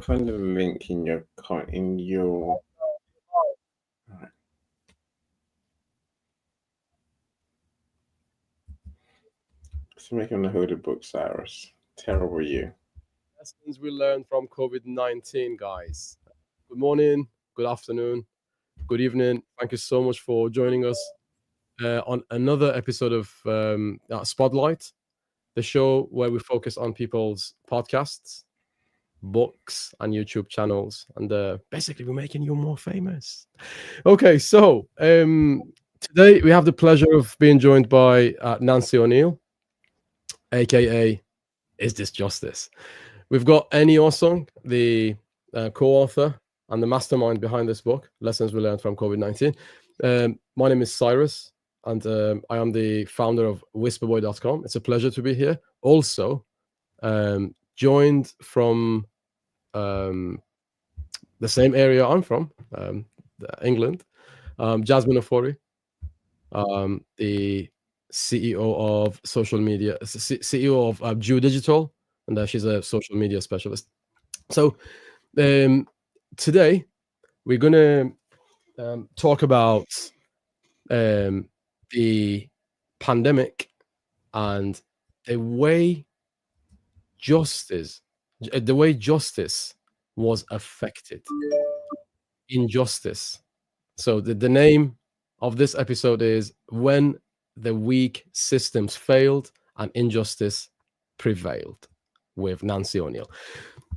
I'll find the link in your. All right. So making the hooded book, Cyrus. Terrible you. Lessons we learned from COVID-19, guys. Good morning, good afternoon, good evening. Thank you so much for joining us on another episode of Spotlight, the show where we focus on people's podcasts, books, and YouTube channels. And basically, we're making you more famous. Okay, so today we have the pleasure of being joined by Nancy O'Neill, aka Is This Justice? We've got Eny Osung, the co-author and the mastermind behind this book, Lessons We Learned from COVID-19. My name is Cyrus, and I am the founder of whisperboy.com. It's a pleasure to be here. Also, joined from the same area I'm from, England, Jasmine Ofori, the CEO of social media, CEO of Jew Digital, and she's a social media specialist. So today we're going to talk about the pandemic and the way justice was affected. Injustice. So the name of this episode is When the Weak Systems Failed and Injustice Prevailed, with Nancy O'Neill.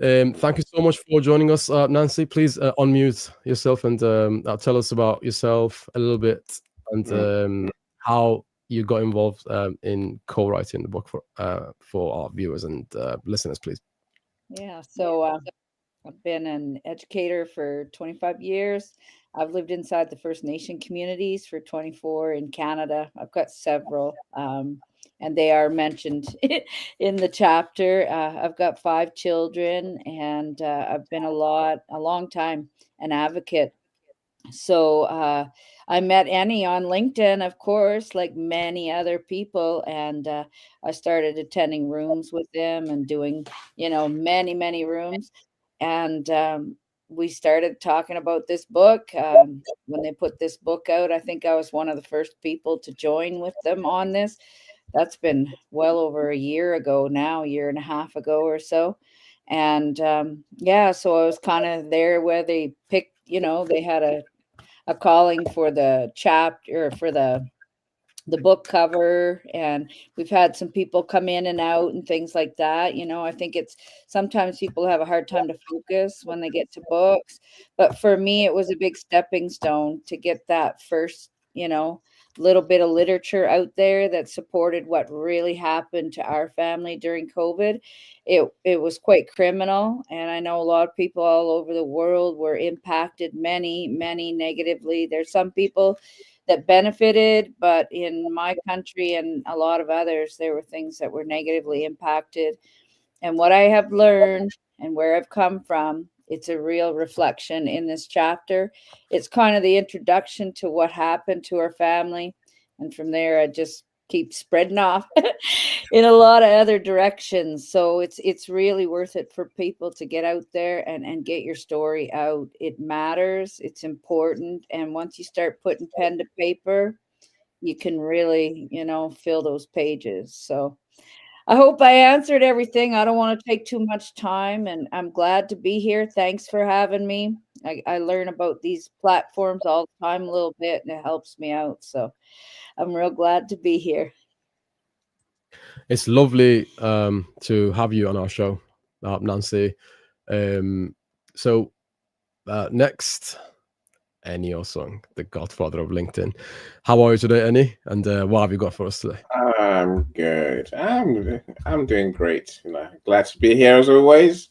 Thank you so much for joining us, Nancy. Please unmute yourself and tell us about yourself a little bit and how you got involved in co-writing the book for our viewers and listeners, please. Yeah, so I've been an educator for 25 years. I've lived inside the First Nation communities for 24 in Canada. I've got several, and they are mentioned in the chapter. I've got 5 children, and I've been a long time an advocate. So I met Eny on LinkedIn, of course, like many other people, and I started attending rooms with them and doing, many rooms. And we started talking about this book. When they put this book out, I think I was one of the first people to join with them on this. That's been well over a year ago now, a year and a half ago or so. And so I was kind of there where they picked, they had a calling for the chapter, for the book cover, and we've had some people come in and out and things like that. I think it's sometimes people have a hard time to focus when they get to books, but for me it was a big stepping stone to get that first little bit of literature out there that supported what really happened to our family during COVID. It was quite criminal, and I know a lot of people all over the world were impacted, many negatively. There's some people that benefited, but in my country and a lot of others, there were things that were negatively impacted. And what I have learned and where I've come from, it's a real reflection in this chapter. It's kind of the introduction to what happened to our family. And from there, I just keep spreading off in a lot of other directions. So it's really worth it for people to get out there and get your story out. It matters. It's important. And once you start putting pen to paper, you can really, fill those pages. So I hope I answered everything. I don't want to take too much time, and I'm glad to be here. Thanks for having me. I learn about these platforms all the time a little bit, and it helps me out. So I'm real glad to be here. It's lovely to have you on our show, Nancy. So next, Eny Osung, the godfather of LinkedIn. How are you today, Eny? And what have you got for us today? I'm good. I'm doing great. Glad to be here as always.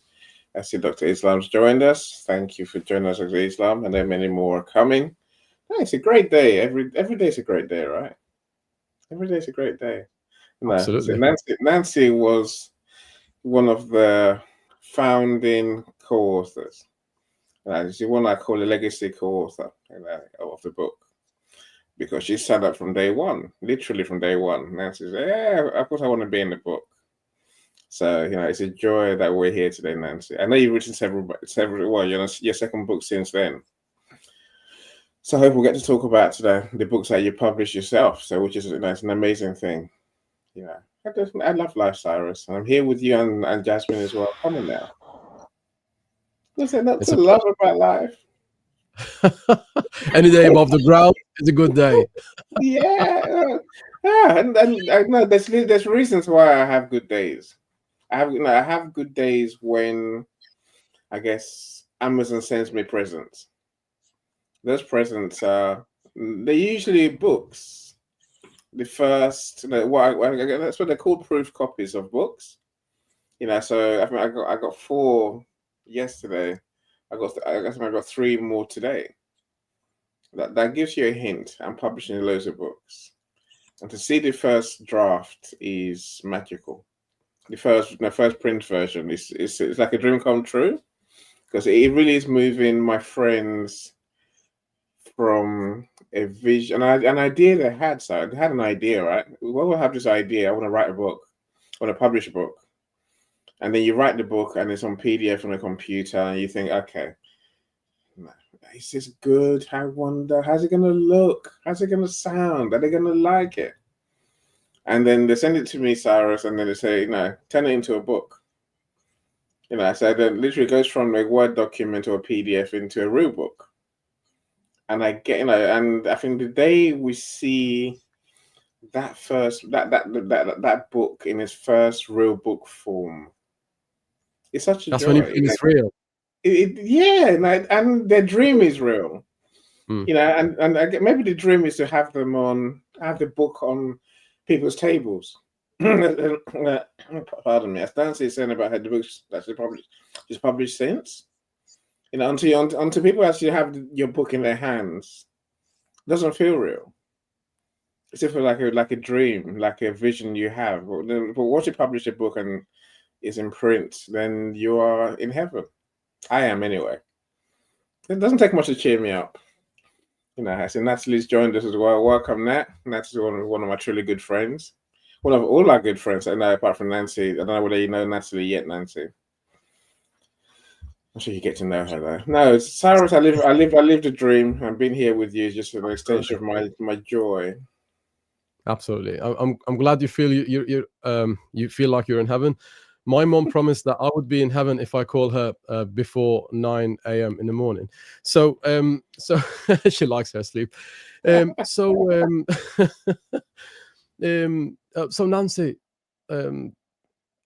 I see Dr. Islam's joined us. Thank you for joining us, Dr. Islam, and there are many more are coming. It's a great day. Every day is a great day, right? Every day is a great day. Absolutely. So Nancy was one of the founding co-authors. She's one I call a legacy co-author of the book, because she signed up from day one, literally from day one. Nancy said, "Yeah, of course I want to be in the book." So it's a joy that we're here today, Nancy. I know you've written several. Well, your second book since then. So I hope we'll get to talk about today the books that you published yourself. So which is it's an amazing thing. I love life, Cyrus, and I'm here with you and Jasmine as well. Come on now. What's that not to love about life? Any day above the ground is a good day. Yeah. And I know there's reasons why I have good days. I have good days when I guess Amazon sends me presents. Those presents are they're usually books. The first, that's what they're called, proof copies of books. So I got 4 yesterday. I got 3 more today. That gives you a hint. I'm publishing loads of books, and to see the first draft is magical. The first print version is it's like a dream come true, because it really is moving my friends from a vision, an idea they had. So they had an idea, right? Well, we'll have this idea. I want to write a book. I want to publish a book. And then you write the book and it's on PDF on a computer and you think, okay, is this good? I wonder, how's it going to look? How's it going to sound? Are they going to like it? And then they send it to me, Cyrus, and then they say, turn it into a book. So then literally goes from a Word document or a PDF into a real book. And I get, and I think the day we see that first, that book in its first real book form, it's such a That's joy. when you feel it's real. And their dream is real. And I get, maybe the dream is to have the book on people's tables. Pardon me. As Nancy is saying about her books that she's published since, until people actually have your book in their hands, it doesn't feel real. It's just like a dream, like a vision you have. But once you publish a book and it's in print, then you are in heaven. I am anyway. It doesn't take much to cheer me up. I see Natalie's joined us as well. Welcome, Nat. Natalie's one of my truly good friends. One of all our good friends, I know, apart from Nancy. I don't know whether you know Natalie yet, Nancy. I'm sure you get to know her though. No, Cyrus, I live the dream. I've been here with you just an extension of my joy. Absolutely. I'm glad you feel you feel like you're in heaven. My mom promised that I would be in heaven if I call her before 9 a.m. in the morning. So she likes her sleep. So Nancy, I'm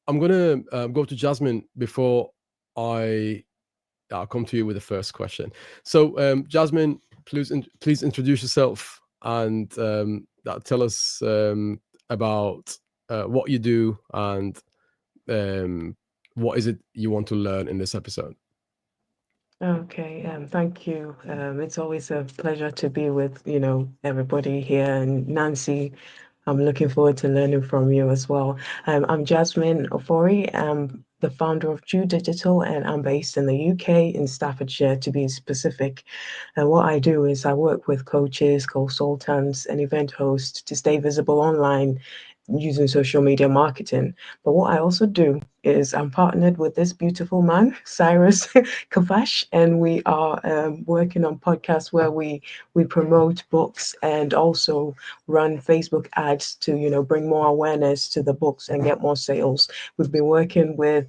gonna go to Jasmine before I'll come to you with the first question. So Jasmine, please introduce yourself and tell us about what you do and what is it you want to learn in this episode. Okay, thank you. It's always a pleasure to be with, everybody here. And Nancy, I'm looking forward to learning from you as well. I'm Jasmine Ofori. I'm the founder of Jew Digital, and I'm based in the UK, in Staffordshire, to be specific. And what I do is I work with coaches, consultants, and event hosts to stay visible online using social media marketing. But what I also do is I'm partnered with this beautiful man, Cyrus Kaffash, and we are working on podcasts where we promote books and also run Facebook ads to bring more awareness to the books and get more sales. We've been working with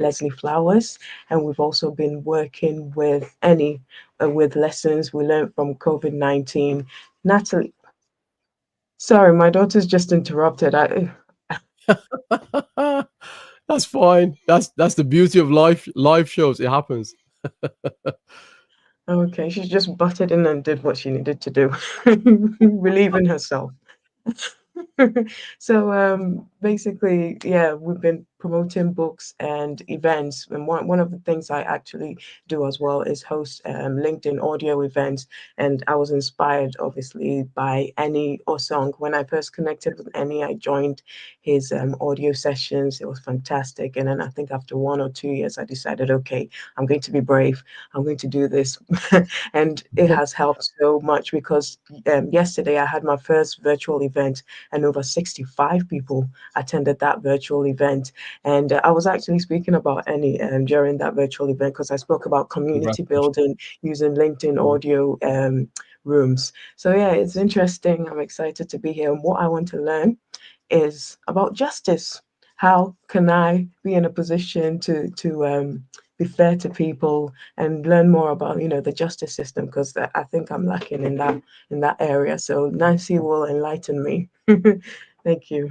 Leslie Flowers, and we've also been working with Eny with lessons we learned from COVID-19. Natalie, sorry, my daughter's just interrupted. That's fine. That's the beauty of live shows. It happens. Okay, she just butted in and did what she needed to do, relieving herself. So basically, yeah, we've been promoting books and events, and one of the things I actually do as well is host LinkedIn audio events. And I was inspired, obviously, by Eny Osung. When I first connected with Eny, I joined his audio sessions. It was fantastic. And then I think after 1 or 2 years, I decided, okay, I'm going to be brave. I'm going to do this. And it has helped so much because yesterday I had my first virtual event and over 65 people attended that virtual event. And I was actually speaking about Eny during that virtual event, because I spoke about community building using LinkedIn audio rooms. So yeah, it's interesting. I'm excited to be here. And what I want to learn is about justice. How can I be in a position to be fair to people and learn more about the justice system, because I think I'm lacking in that area. So Nancy will enlighten me. Thank you.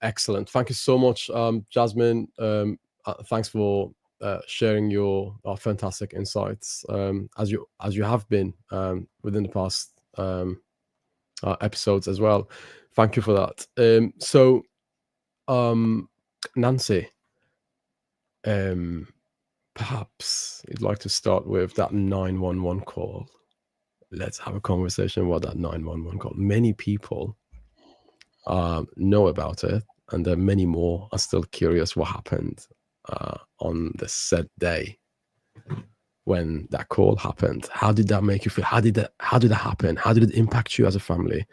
Excellent. Thank you so much, Jasmine. Thanks for sharing your fantastic insights, as you have been within the past episodes as well. Thank you for that. So, Nancy, perhaps you'd like to start with that 911 call. Let's have a conversation about that 911 call. Many people know about it, and there are many more are still curious what happened on the said day when that call happened. How did that make you feel? How did that happen? How did it impact you as a family?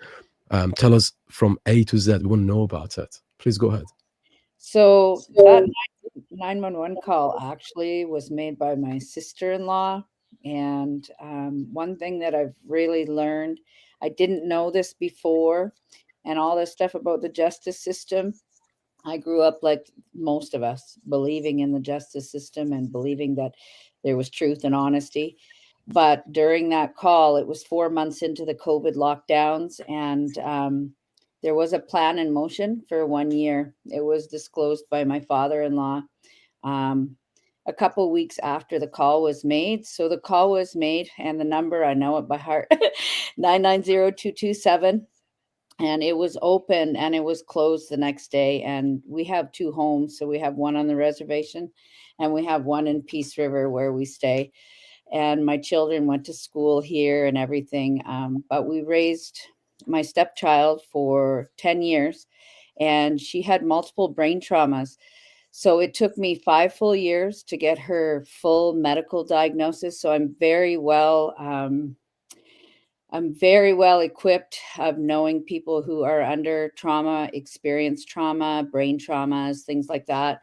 Tell us from A to Z. We want to know about it. Please go ahead. So that 911 call actually was made by my sister-in-law. And one thing that I've really learned, I didn't know this before, and all this stuff about the justice system. I grew up like most of us, believing in the justice system and believing that there was truth and honesty. But during that call, it was 4 months into the COVID lockdowns, and there was a plan in motion for 1 year. It was disclosed by my father-in-law a couple weeks after the call was made. So the call was made, and the number, I know it by heart, 990-227. And it was open and it was closed the next day. And we have 2 homes. So we have one on the reservation and we have one in Peace River where we stay. And my children went to school here and everything. But we raised my stepchild for 10 years, and she had multiple brain traumas. So it took me 5 full years to get her full medical diagnosis. So I'm very well equipped of knowing people who are under trauma, experience trauma, brain traumas, things like that.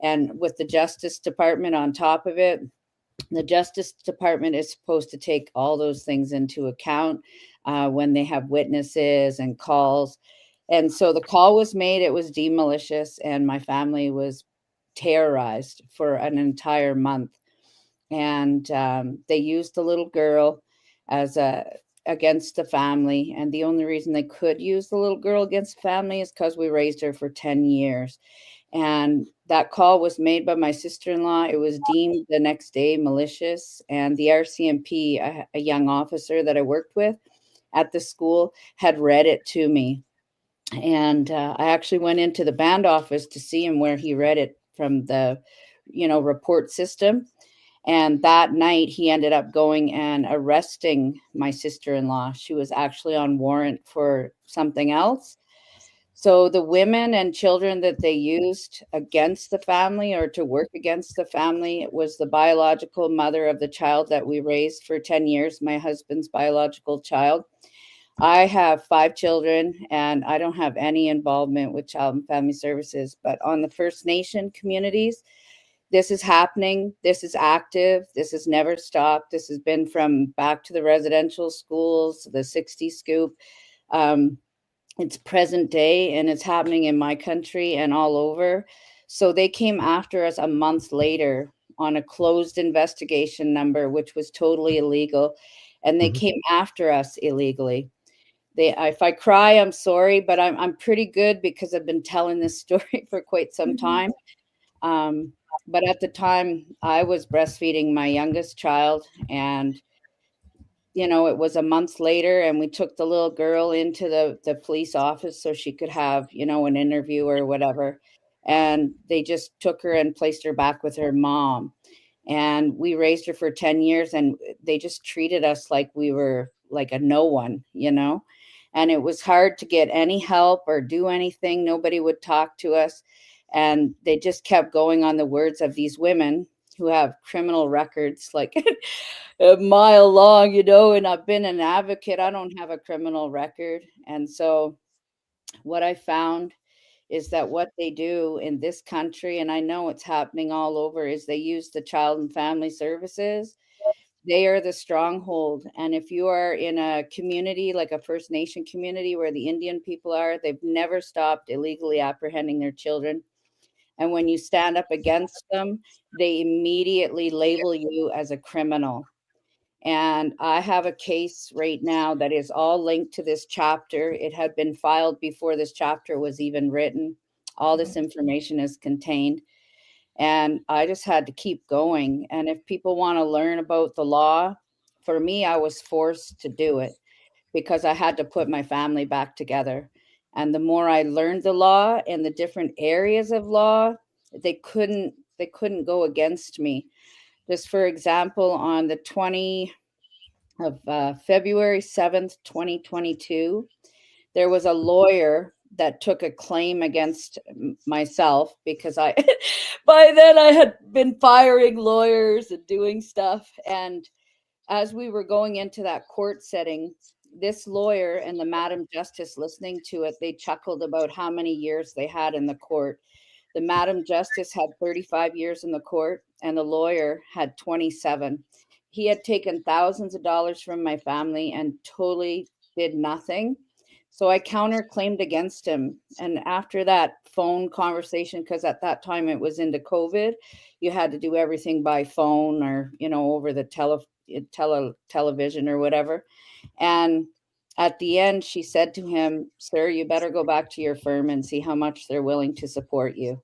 And with the Justice Department on top of it, the Justice Department is supposed to take all those things into account when they have witnesses and calls. And so the call was made, it was deemed malicious, and my family was terrorized for an entire month. And they used the little girl against the family. And the only reason they could use the little girl against the family is because we raised her for 10 years. And that call was made by my sister-in-law. It was deemed the next day malicious. And the RCMP, a young officer that I worked with at the school, had read it to me. And I actually went into the band office to see him where he read it from the, report system. And that night he ended up going and arresting my sister-in-law. She was actually on warrant for something else. So the women and children that they used against the family or to work against the family, it was the biological mother of the child that we raised for 10 years, my husband's biological child. I have 5 children and I don't have any involvement with Child and Family Services, but on the First Nation communities, this is happening. This is active. This has never stopped. This has been from back to the residential schools, the 60 scoop. It's present day and it's happening in my country and all over. So they came after us a month later on a closed investigation number, which was totally illegal. And they came after us illegally. If I cry, I'm sorry, but I'm pretty good because I've been telling this story for quite some time. But at the time I was breastfeeding my youngest child, and it was a month later, and we took the little girl into the police office so she could have, an interview or whatever. And they just took her and placed her back with her mom. And we raised her for 10 years, and they just treated us like we were like a no one, and it was hard to get any help or do anything. Nobody would talk to us. And they just kept going on the words of these women who have criminal records like a mile long, and I've been an advocate. I don't have a criminal record. And so what I found is that what they do in this country, and I know it's happening all over, is they use the Child and Family Services. They are the stronghold. And if you are in a community like a First Nation community where the Indian people are, they've never stopped illegally apprehending their children. And when you stand up against them, they immediately label you as a criminal. And I have a case right now that is all linked to this chapter. It had been filed before this chapter was even written. All this information is contained. And I just had to keep going. And if people want to learn about the law, for me, I was forced to do it because I had to put my family back together. And the more I learned the law and the different areas of law, they couldn't go against me. Just for example, on the 20 of February 7th, 2022, there was a lawyer that took a claim against myself because I, by then I had been firing lawyers and doing stuff. And as we were going into that court setting, this lawyer and the Madam Justice listening to it, they chuckled about how many years they had in the court. The Madam Justice had 35 years in the court and the lawyer had 27. He had taken thousands of dollars from my family and totally did nothing. So I counterclaimed against him. And after that phone conversation, because at that time it was into COVID, you had to do everything by phone or, over the television or whatever. And at the end, she said to him, "Sir, you better go back to your firm and see how much they're willing to support you."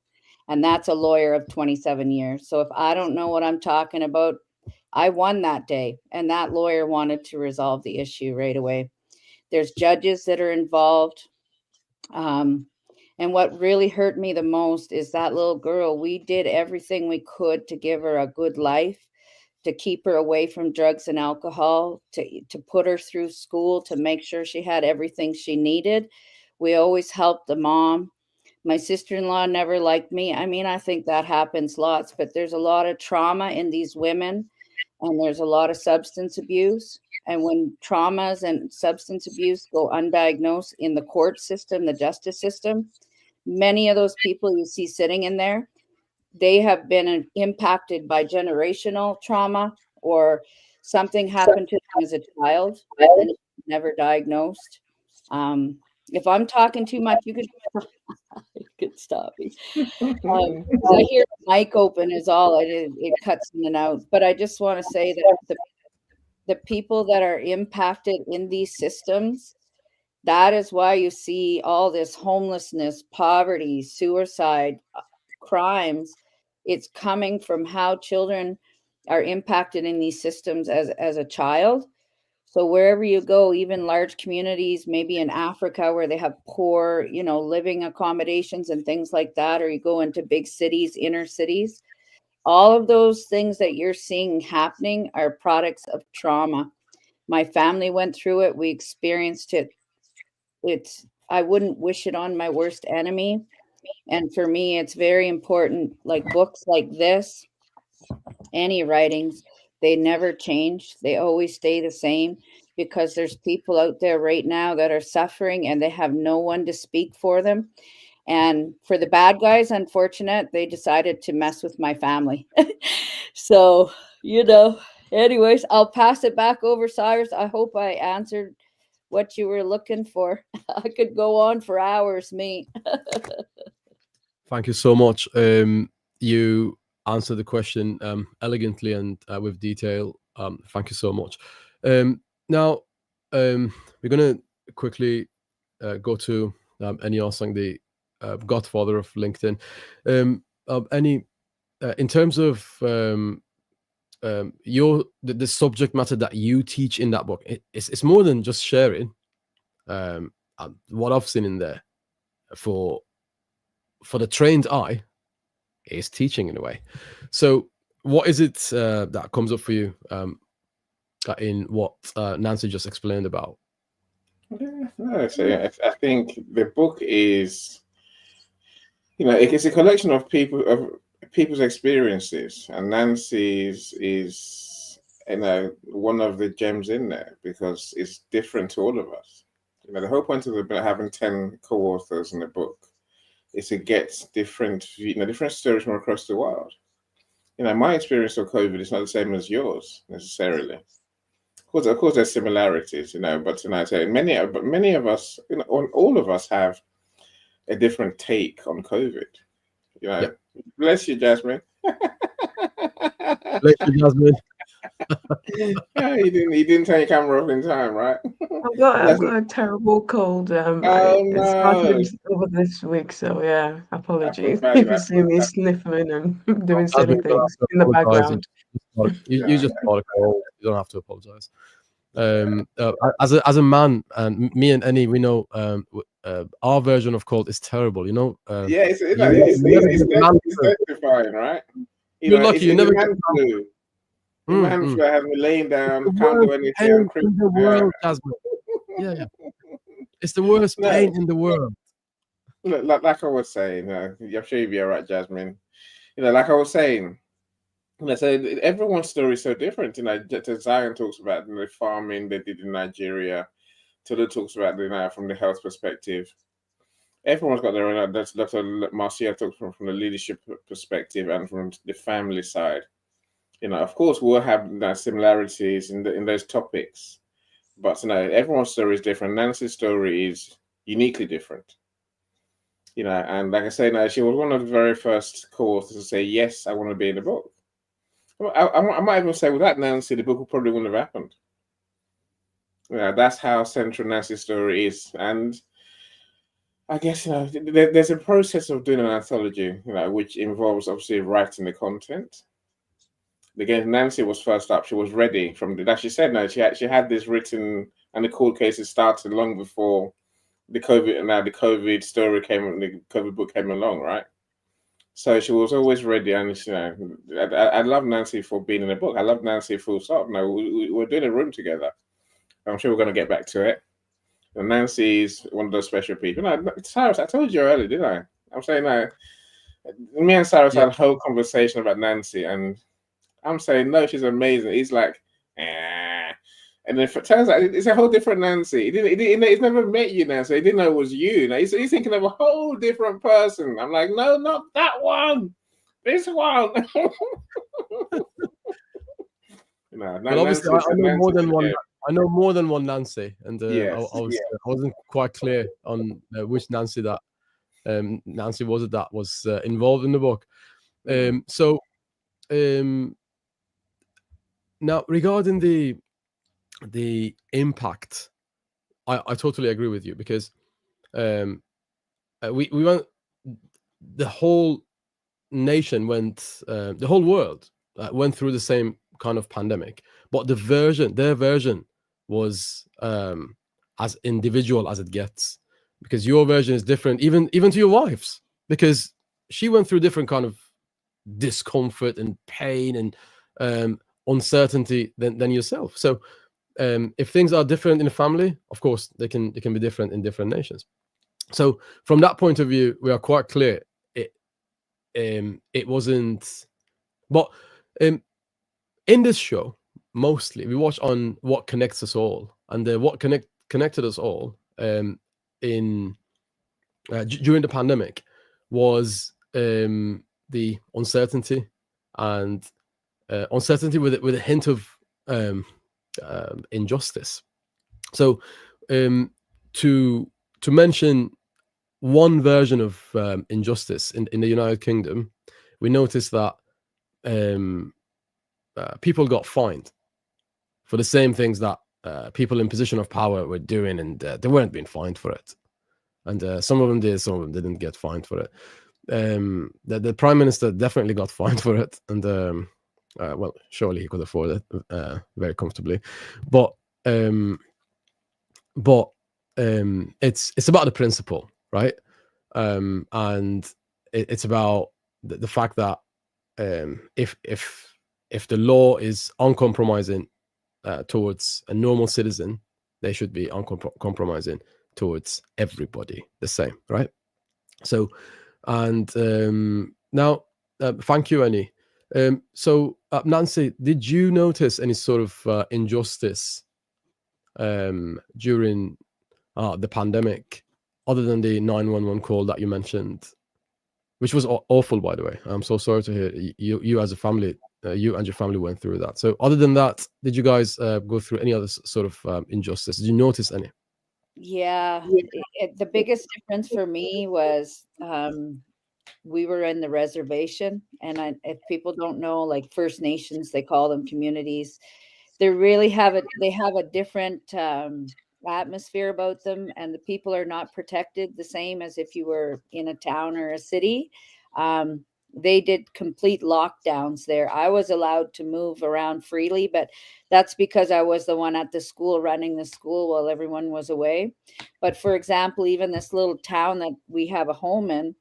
And that's a lawyer of 27 years. So if I don't know what I'm talking about, I won that day. And that lawyer wanted to resolve the issue right away. There's judges that are involved. And what really hurt me the most is that little girl. We did everything we could to give her a good life, to keep her away from drugs and alcohol, to put her through school, to make sure she had everything she needed. We always helped the mom. My sister-in-law never liked me. I mean, I think that happens lots, but there's a lot of trauma in these women, and there's a lot of substance abuse. And when traumas and substance abuse go undiagnosed in the court system, the justice system, many of those people you see sitting in there, they have been impacted by generational trauma or something happened to them as a child and never diagnosed. If I'm talking too much, you could stop me. I hear the mic open is all. It cuts in and out. But I just want to say that the people that are impacted in these systems, that is why you see all this homelessness, poverty, suicide, crimes. It's coming from how children are impacted in these systems as a child. So wherever you go, even large communities, maybe in Africa where they have poor, living accommodations and things like that, or you go into big cities, inner cities, all of those things that you're seeing happening are products of trauma. My family went through it. We experienced it. I wouldn't wish it on my worst enemy. And for me, it's very important, like books like this, any writings, they never change. They always stay the same because there's people out there right now that are suffering and they have no one to speak for them. And for the bad guys, unfortunate, they decided to mess with my family. So, anyways, I'll pass it back over, Cyrus. I hope I answered what you were looking for. I could go on for hours, me. Thank you so much. You answered the question elegantly and with detail. Thank you so much. Now, we're going to quickly go to Eny Osung, the godfather of LinkedIn. Eny, in terms of the subject matter that you teach in that book, it's more than just sharing. What I've seen in there for the trained eye is teaching in a way. So what is it that comes up for you in what Nancy just explained about? I think the book is, it's a collection of people's experiences, and Nancy's is, one of the gems in there because it's different to all of us. The whole point of having 10 co-authors in the book, is it gets different, different stories from across the world. My experience of COVID is not the same as yours necessarily. Of course, there's similarities, but tonight, many of us, all of us have a different take on COVID. Yep. Bless you, Jasmine. Bless you, Jasmine. Yeah, you didn't turn your camera off in time, right? I've got a terrible cold. It started over this week, so yeah, apologies if you see me sniffling and doing silly things in the background. You just got a cold. You don't have to apologize. As a man, and me and Eny, we know our version of cold is terrible. Yeah, it's testifying, right? You're lucky. You never get flu. The man flu has me laying down, can't do anything. In the world, Jasmine. Yeah. It's the worst pain in the world. Look, like I was saying, I'm sure you'll be all right, Jasmine. Like I was saying, so everyone's story is so different. Zion talks about the farming they did in Nigeria. Tolu talks about from the health perspective. Everyone's got their own. That's Dr. Marcia talks from the leadership perspective and from the family side. Of course, we'll have similarities in those topics, but everyone's story is different. Nancy's story is uniquely different. And like I say, she was one of the very first calls to say, yes, I want to be in the book. I might even say without Nancy, the book probably wouldn't have happened. That's how central Nancy's story is. And I guess, there's a process of doing an anthology, which involves obviously writing the content. Again, Nancy was first up. She was ready from that. She said, she had this written, and the court cases started long before the COVID. And now the COVID story the COVID book came along, right? So she was always ready. And I love Nancy for being in the book. I love Nancy full stop. We're doing a room together. I'm sure we're going to get back to it. And Nancy's one of those special people. Cyrus, I told you earlier, didn't I? I'm saying me and Cyrus had a whole conversation about Nancy, and I'm saying, no, she's amazing. He's like, and then it turns out it's a whole different Nancy. He's never met you, Nancy. He didn't know it was you. He's thinking of a whole different person. I'm like, no, not that one. This one. Obviously, I know more than one. I know more than one Nancy, and I wasn't quite clear on which Nancy that Nancy was it that was involved in the book. Now regarding the impact, I totally agree with you, because we went, the whole nation went, the whole world went through the same kind of pandemic, but their version was as individual as it gets, because your version is different, even to your wife's, because she went through different kind of discomfort and pain and uncertainty than yourself. So if things are different in a family, of course they can be different in different nations. So from that point of view, we are quite clear it wasn't. But in this show, mostly we watch on what connects us all, and what connected us all during the pandemic was the uncertainty, and uncertainty with a hint of injustice. So to mention one version of injustice in the United Kingdom, we noticed that people got fined for the same things that people in position of power were doing, and they weren't being fined for it. And some of them did, some of them didn't get fined for it. The Prime Minister definitely got fined for it, and well, surely he could afford it very comfortably. But it's about the principle, right? And it's about the fact that if the law is uncompromising towards a normal citizen, they should be uncompromising towards everybody the same, right? So, and now, thank you, Eny. So, Nancy, did you notice any sort of injustice during the pandemic, other than the 911 call that you mentioned? which was awful, by the way. I'm so sorry to hear you as a family, you and your family went through that. So other than that, did you guys go through any other sort of injustice? Did you notice any? Yeah, the biggest difference for me was we were in the reservation, and if people don't know, like First Nations, they call them communities. They really have they have a different atmosphere about them, and the people are not protected the same as if you were in a town or a city. They did complete lockdowns there. I was allowed to move around freely, but that's because I was the one at the school running the school while everyone was away. But for example, even this little town that we have a home in,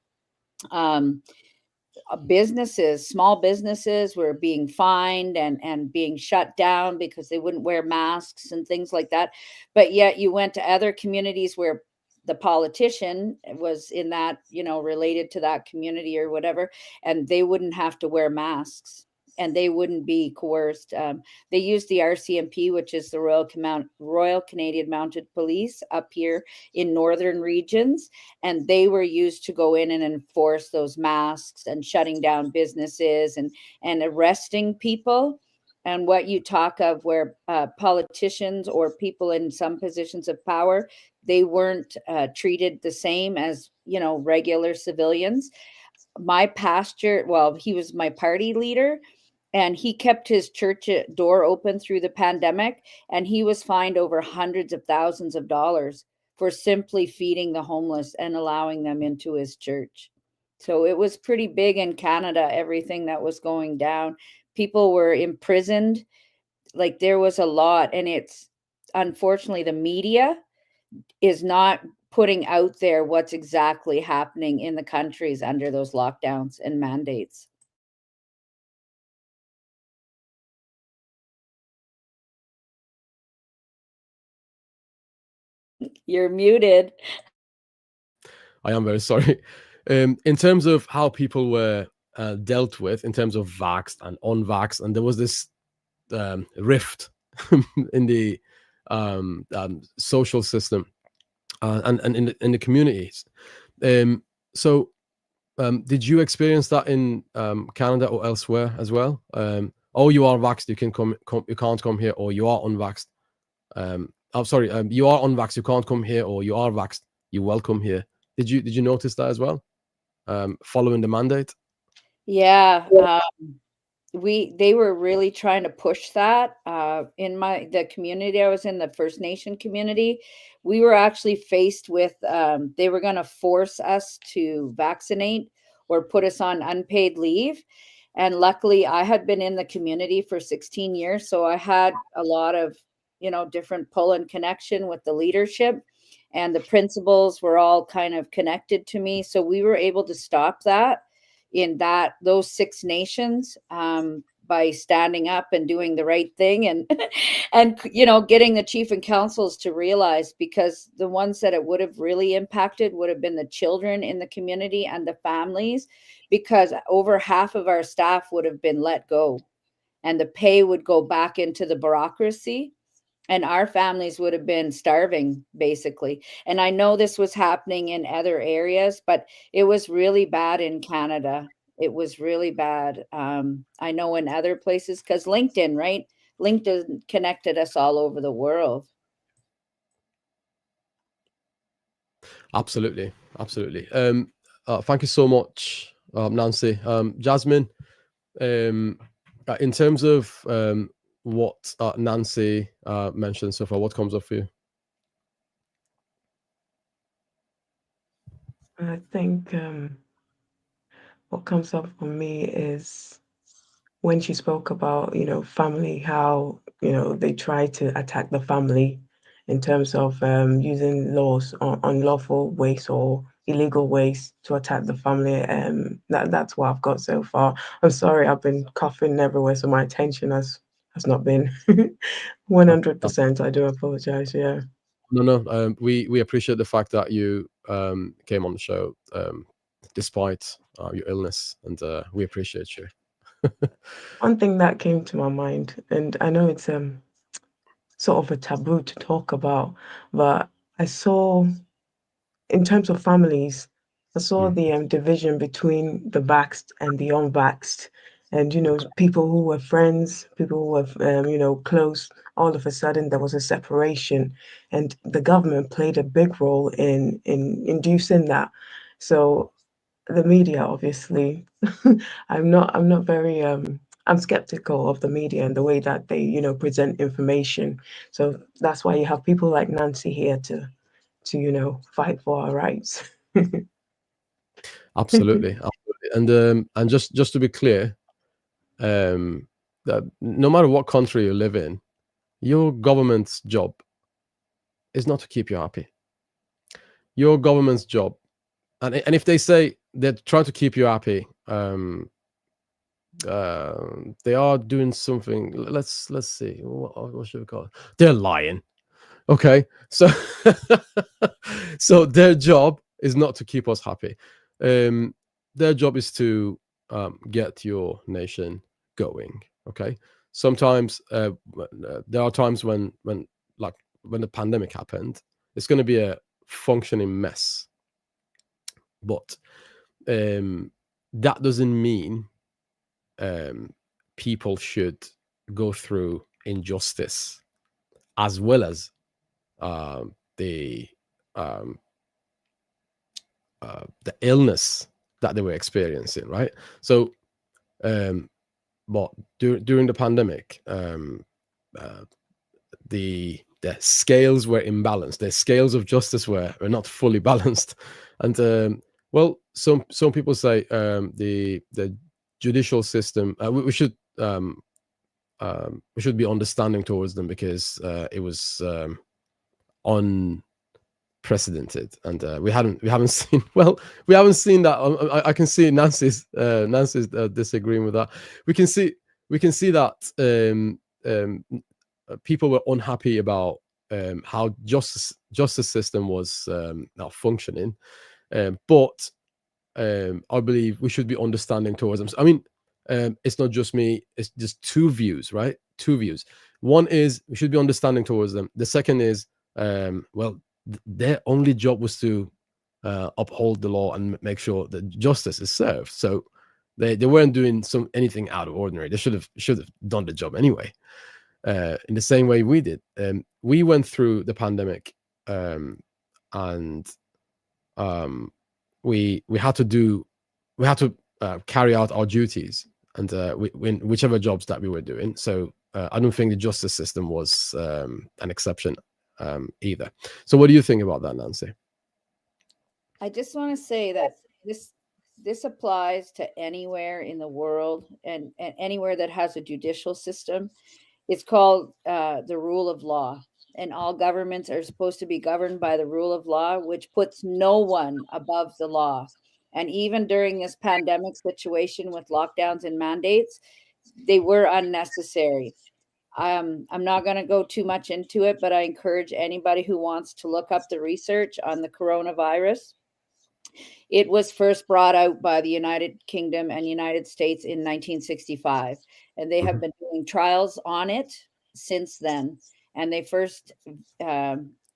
businesses, small businesses were being fined and being shut down because they wouldn't wear masks and things like that. But yet you went to other communities where the politician was in that, related to that community or whatever, and they wouldn't have to wear masks and they wouldn't be coerced. They used the RCMP, which is the Royal Canadian Mounted Police up here in northern regions, and they were used to go in and enforce those masks and shutting down businesses and arresting people. And what you talk of where politicians or people in some positions of power, they weren't treated the same as, regular civilians. My pastor, well, he was my party leader, and he kept his church door open through the pandemic, and he was fined over hundreds of thousands of dollars for simply feeding the homeless and allowing them into his church. So it was pretty big in Canada, everything that was going down. People were imprisoned. Like, there was a lot, and it's unfortunately the media is not putting out there what's exactly happening in the countries under those lockdowns and mandates. You're muted. I am very sorry. In terms of how people were dealt with, in terms of vaxxed and unvaxxed, and there was this rift in the social system and in the communities. So, did you experience that in Canada or elsewhere as well? Oh, you are vaxxed, you can come. You can't come here, or you are unvaxxed. I'm sorry, you are unvaxxed, you can't come here, or you are vaxxed, you're welcome here. Did you notice that as well? Following the mandate? Yeah, they were really trying to push that in the community I was in, the First Nation community. We were actually faced with they were going to force us to vaccinate or put us on unpaid leave. And luckily, I had been in the community for 16 years, so I had a lot of different pull and connection with the leadership, and the principals were all kind of connected to me, so we were able to stop that in those Six Nations by standing up and doing the right thing, and and getting the chief and councils to realize, because the ones that it would have really impacted would have been the children in the community and the families, because over half of our staff would have been let go and the pay would go back into the bureaucracy, and our families would have been starving, basically. And I know this was happening in other areas, but it was really bad in Canada. It was really bad. I know in other places, because LinkedIn, right? LinkedIn connected us all over the world. Absolutely. Thank you so much, Nancy. Jasmine, in terms of what Nancy mentioned so far, what comes up for you? I think what comes up for me is when she spoke about, family, how, they try to attack the family in terms of using laws on unlawful ways or illegal ways to attack the family. That's what I've got so far. I'm sorry, I've been coughing everywhere, so my attention has not been 100%. I do apologize. Yeah. No. We appreciate the fact that you came on the show despite your illness, and we appreciate you. One thing that came to my mind, and I know it's sort of a taboo to talk about, but I saw, in terms of families, I saw the division between the vaxxed and the unvaxxed. And, people who were friends, people who were, close, all of a sudden there was a separation. And the government played a big role in inducing that. So the media, obviously, I'm not very I'm skeptical of the media and the way that they, present information. So that's why you have people like Nancy here to fight for our rights. Absolutely. And just to be clear, that no matter what country you live in, your government's job is not to keep you happy. Your government's job, and if they say they're trying to keep you happy, they are doing something. Let's see, what should we call it? They're lying. Okay, so so their job is not to keep us happy. Their job is to get your nation going. Okay, sometimes there are times when the pandemic happened, it's going to be a functioning mess, but that doesn't mean people should go through injustice as well as the illness that they were experiencing, right? So, but during the pandemic, the scales were imbalanced. The scales of justice were not fully balanced, and well, some people say the judicial system. We should be understanding towards them because it was unprecedented, and we haven't seen we haven't seen that. I can see Nancy's disagreeing with that. We can see that people were unhappy about how justice system was not functioning, but I believe we should be understanding towards them. I mean, it's not just me, it's just two views, right? Two views. One is we should be understanding towards them. The second is their only job was to uphold the law and make sure that justice is served. So they weren't doing anything out of ordinary. They should have done the job anyway. In the same way we did. We went through the pandemic, and we had to carry out our duties, and whichever jobs that we were doing. So I don't think the justice system was an exception either. So what do you think about that, Nancy? I just want to say that this applies to anywhere in the world and anywhere that has a judicial system. It's called the rule of law, and all governments are supposed to be governed by the rule of law, which puts no one above the law. And even during this pandemic situation with lockdowns and mandates, they were unnecessary. I'm not going to go too much into it, but I encourage anybody who wants to look up the research on the coronavirus. It was first brought out by the United Kingdom and United States in 1965, and they have been doing trials on it since then. And they first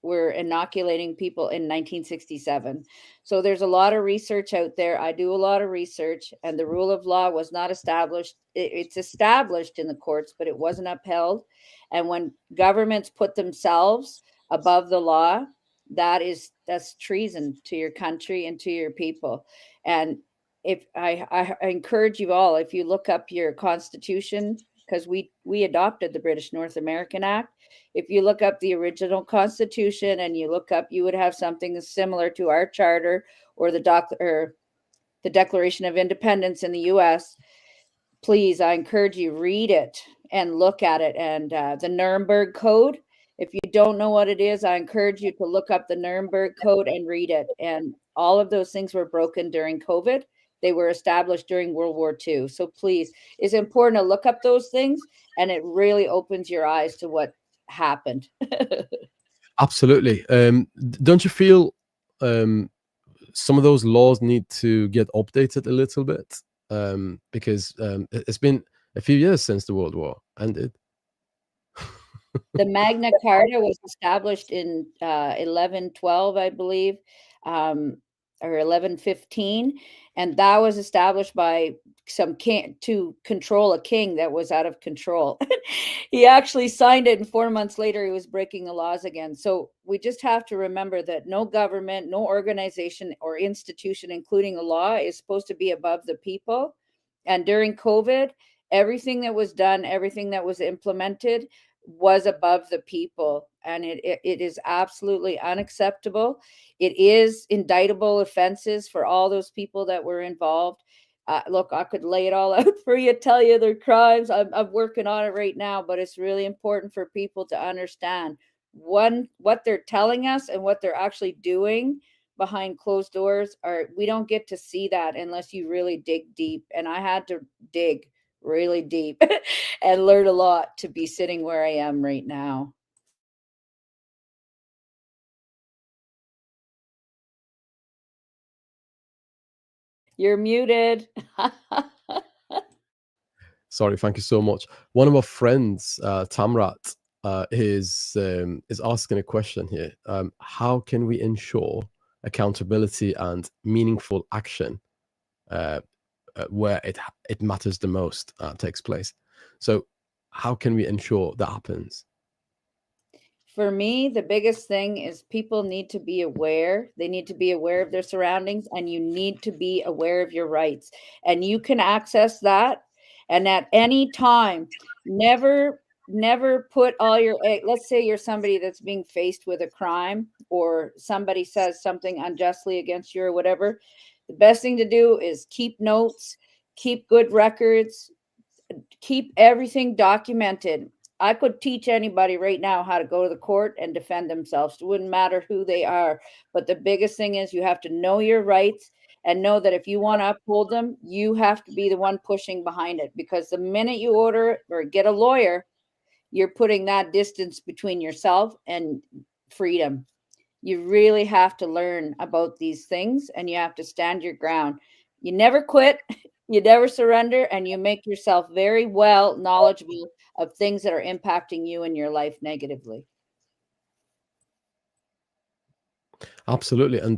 were inoculating people in 1967. So there's a lot of research out there. I do a lot of research, and the rule of law was not established. It's established in the courts, but it wasn't upheld. And when governments put themselves above the law, that's treason to your country and to your people. And if I encourage you all, if you look up your constitution, because we adopted the British North American Act. If you look up the original constitution and you look up, you would have something similar to our charter or the Declaration of Independence in the U.S. Please, I encourage you, read it and look at it. And the Nuremberg Code, if you don't know what it is, I encourage you to look up the Nuremberg Code and read it. And all of those things were broken during COVID. They were established during World War II. So please, it's important to look up those things, and it really opens your eyes to what happened. Absolutely. Don't you feel some of those laws need to get updated a little bit? Because it's been a few years since the World War ended. The Magna Carta was established in 1112, I believe. or 1115, and that was established by some king to control a king that was out of control. He actually signed it, and 4 months later he was breaking the laws again. So we just have to remember that no government, no organization or institution, including a law, is supposed to be above the people. And during COVID, everything that was done, everything that was implemented was above the people, and it is absolutely unacceptable. It is indictable offenses for all those people that were involved. Look, I could lay it all out for you, tell you their crimes. I'm working on it right now, but it's really important for people to understand what they're telling us and what they're actually doing behind closed doors. We don't get to see that unless you really dig deep, and I had to dig really deep and learn a lot to be sitting where I am right now. You're muted. Sorry, thank you so much. One of my friends, Tamrat, is asking a question here. How can we ensure accountability and meaningful action where it matters the most takes place? So how can we ensure that happens? For me, the biggest thing is people need to be aware. They need to be aware of their surroundings, and you need to be aware of your rights. And you can access that. And at any time, never put all your egg. Let's say you're somebody that's being faced with a crime, or somebody says something unjustly against you or whatever. The best thing to do is keep notes, keep good records, keep everything documented. I could teach anybody right now how to go to the court and defend themselves. It wouldn't matter who they are. But the biggest thing is you have to know your rights and know that if you want to uphold them, you have to be the one pushing behind it. Because the minute you order or get a lawyer, you're putting that distance between yourself and freedom. You really have to learn about these things, and you have to stand your ground. You never quit, you never surrender, and you make yourself very well knowledgeable of things that are impacting you in your life negatively. Absolutely. And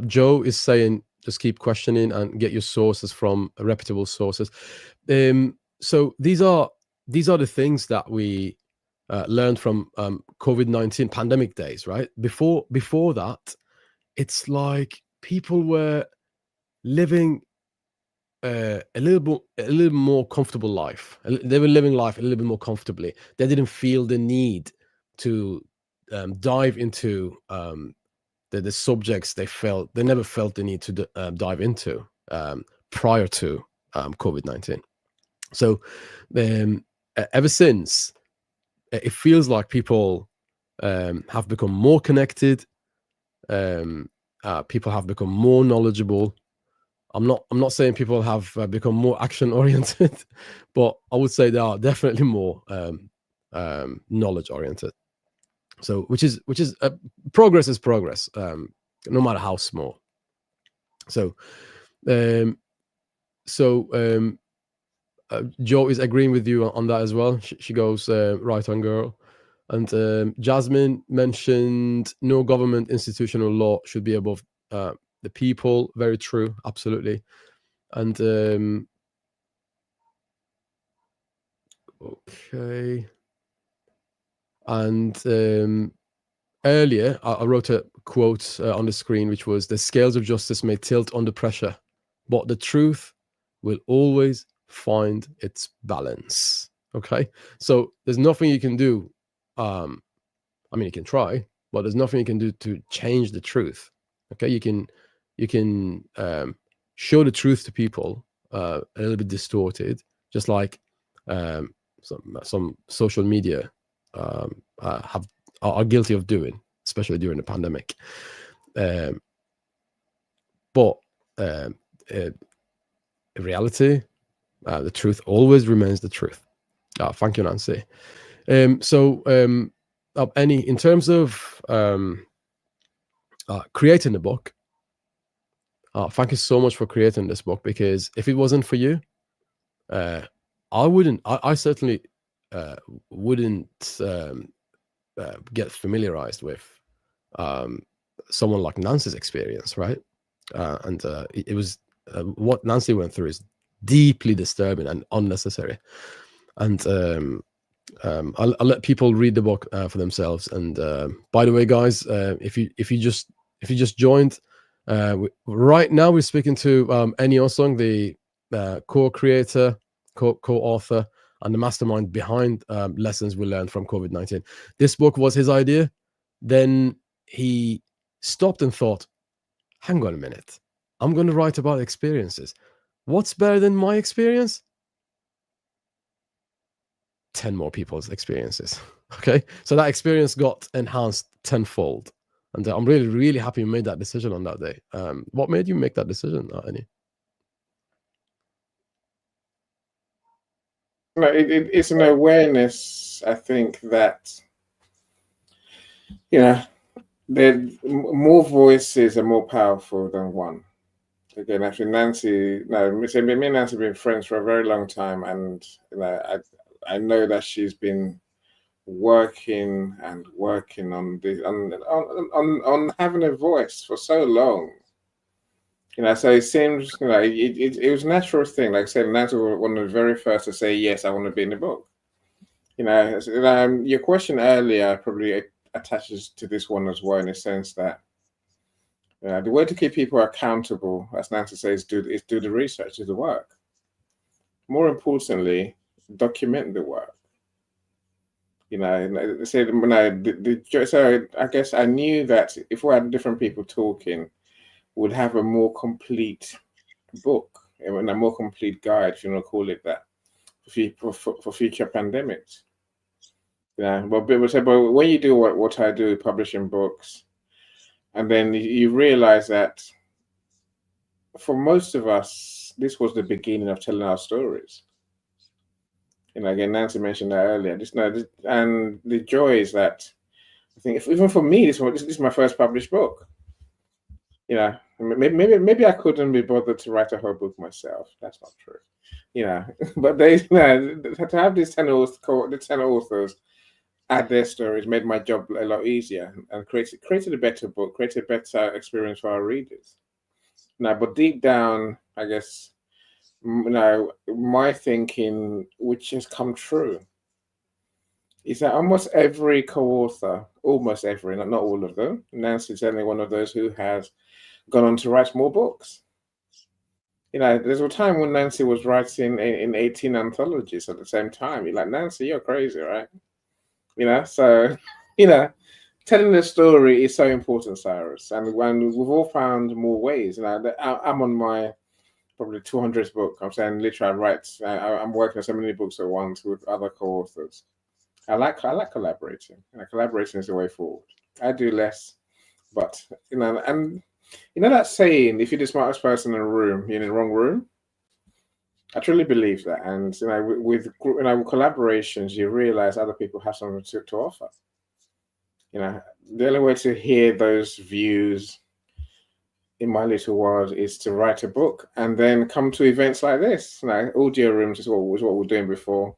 Joe is saying, just keep questioning and get your sources from reputable sources. So these are the things that we learned from COVID-19 pandemic days, right? Before that, it's like people were living a little more comfortable life. They were living life a little bit more comfortably. They didn't feel the need to dive into the subjects they never felt the need to dive into prior to COVID-19. So ever since, it feels like people have become more connected. People have become more knowledgeable. I'm not saying people have become more action oriented, but I would say they are definitely more knowledge oriented. So which is progress is progress, no matter how small. So Joe is agreeing with you on that as well. She goes, right on, girl. And Jasmine mentioned no government institutional law should be above the people. Very true, absolutely. And okay. And earlier, I wrote a quote on the screen, which was, the scales of justice may tilt under pressure, but the truth will always find its balance. Okay, so there's nothing you can do. I mean, you can try, but there's nothing you can do to change the truth. Okay, you can show the truth to people a little bit distorted, just like some social media are guilty of doing, especially during the pandemic. But in reality, the truth always remains the truth. Thank you, Nancy. So Eny, in terms of creating the book, thank you so much for creating this book, because if it wasn't for you, I certainly wouldn't get familiarized with someone like Nancy's experience, right? and it was what Nancy went through is deeply disturbing and unnecessary. And I'll let people read the book for themselves. And by the way, guys, if you just joined, right now we're speaking to Eny Osung, the co-creator, co-author, and the mastermind behind Lessons We Learned from COVID-19. This book was his idea. Then he stopped and thought, hang on a minute, I'm going to write about experiences. What's better than my experience? 10 more people's experiences. Okay, so that experience got enhanced tenfold, and I'm really, really happy you made that decision on that day. What made you make that decision, Eny? No, it's an awareness, I think, that, you know, more voices are more powerful than one. Again, actually, Nancy, no, me and Nancy have been friends for a very long time, and you know, I know that she's been working and working on the on having a voice for so long. You know, so it seems, you know, it was a natural thing. Like I said, Nancy was one of the very first to say, yes, I want to be in the book. You know, your question earlier probably attaches to this one as well, in the sense that the way to keep people accountable, as Nancy says, is do the research, do the work. More importantly, document the work. You know, so I guess I knew that if we had different people talking, we'd have a more complete book and a more complete guide, if you want to call it that, for future pandemics. Yeah, but when you do what I do, publishing books, and then you realize that for most of us, this was the beginning of telling our stories. You know, again, Nancy mentioned that earlier. And the joy is that I think, even for me, this is my first published book. You know, maybe I couldn't be bothered to write a whole book myself. That's not true. You know, but to have these 10 authors add their stories made my job a lot easier, and created a better book, created a better experience for our readers. Now, but deep down, I guess, my thinking, which has come true, is that almost every co-author, almost every, not all of them, Nancy's certainly one of those who has gone on to write more books. You know, there's a time when Nancy was writing in 18 anthologies at the same time. You're like, Nancy, you're crazy, right? You know, so, you know, telling the story is so important, Cyrus. And when we've all found more ways, you know, I'm on my probably 200th book. I'm saying literally I'm working on so many books at once with other co-authors. I like collaborating. You know, collaboration is the way forward. I do less, but, you know, and you know that saying, if you're the smartest person in a room, you're in the wrong room? I truly believe that. And, you know, with collaborations, you realize other people have something to offer. You know, the only way to hear those views in my little world is to write a book and then come to events like this. You know, audio rooms is what we're doing before.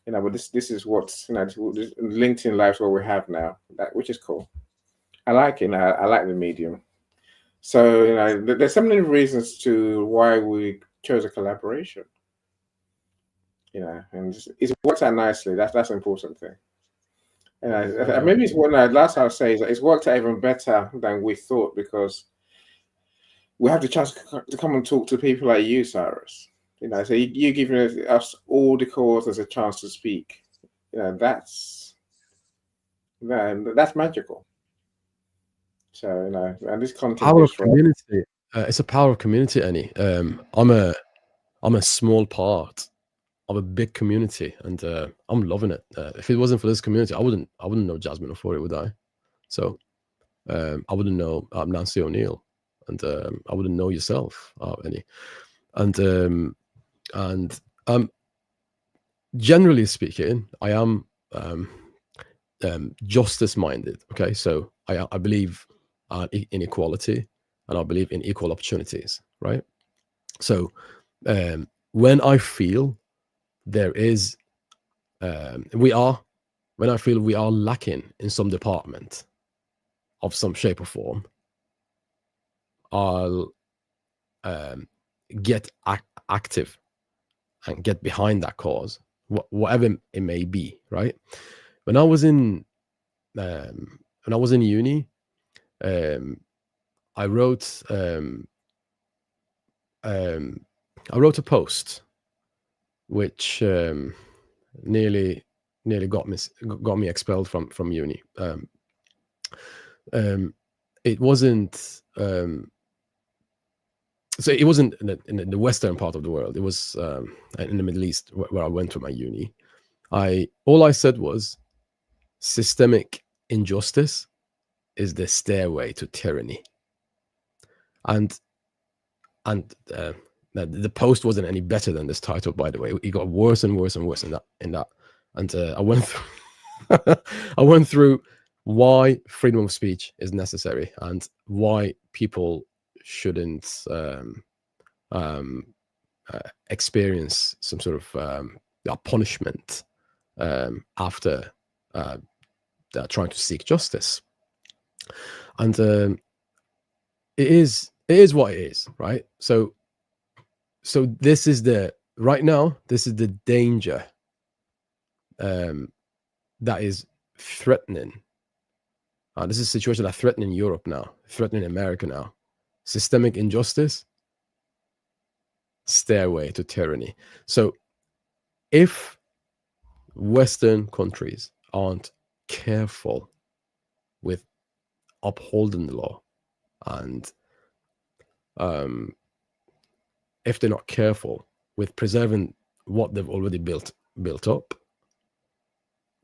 You know, but this is what's, you know, LinkedIn Live is what we have now, which is cool. I like it. I like the medium. So, you know, there's so many reasons to why we chose a collaboration. You know, and it's worked out nicely. That's the important thing. And maybe it's what last I'll say is that it's worked out even better than we thought, because we have the chance to come and talk to people like you, Cyrus. You know, so you giving us all the co-authors a chance to speak. You know, that's magical. So, you know, and this content Power of community. It's a power of community, Eny. I'm a small part of a big community, and I'm loving it. If it wasn't for this community, I wouldn't know Jasmine Ofori, would I? So I wouldn't know Nancy O'Neill, and I wouldn't know yourself, Eny. And generally speaking, I am justice minded. Okay, so I believe in equality, and I believe in equal opportunities. Right. So when I feel there is, when I feel we are lacking in some department of some shape or form, I'll get active and get behind that cause, whatever it may be, right? When I was in uni, I wrote a post which nearly got me expelled from uni. It wasn't so it wasn't in the western part of the world. It was in the Middle East where I went to my uni. All I said was, systemic injustice is the stairway to tyranny. And the post wasn't any better than this title, by the way. It got worse and worse and worse in that. And I went through I went through why freedom of speech is necessary and why people shouldn't experience some sort of punishment after trying to seek justice. And it is what it is, right? So this is right now, this is the danger that is threatening. This is a situation that's threatening Europe now, threatening America now. Systemic injustice, stairway to tyranny. So if Western countries aren't careful with upholding the law, and if they're not careful with preserving what they've already built up,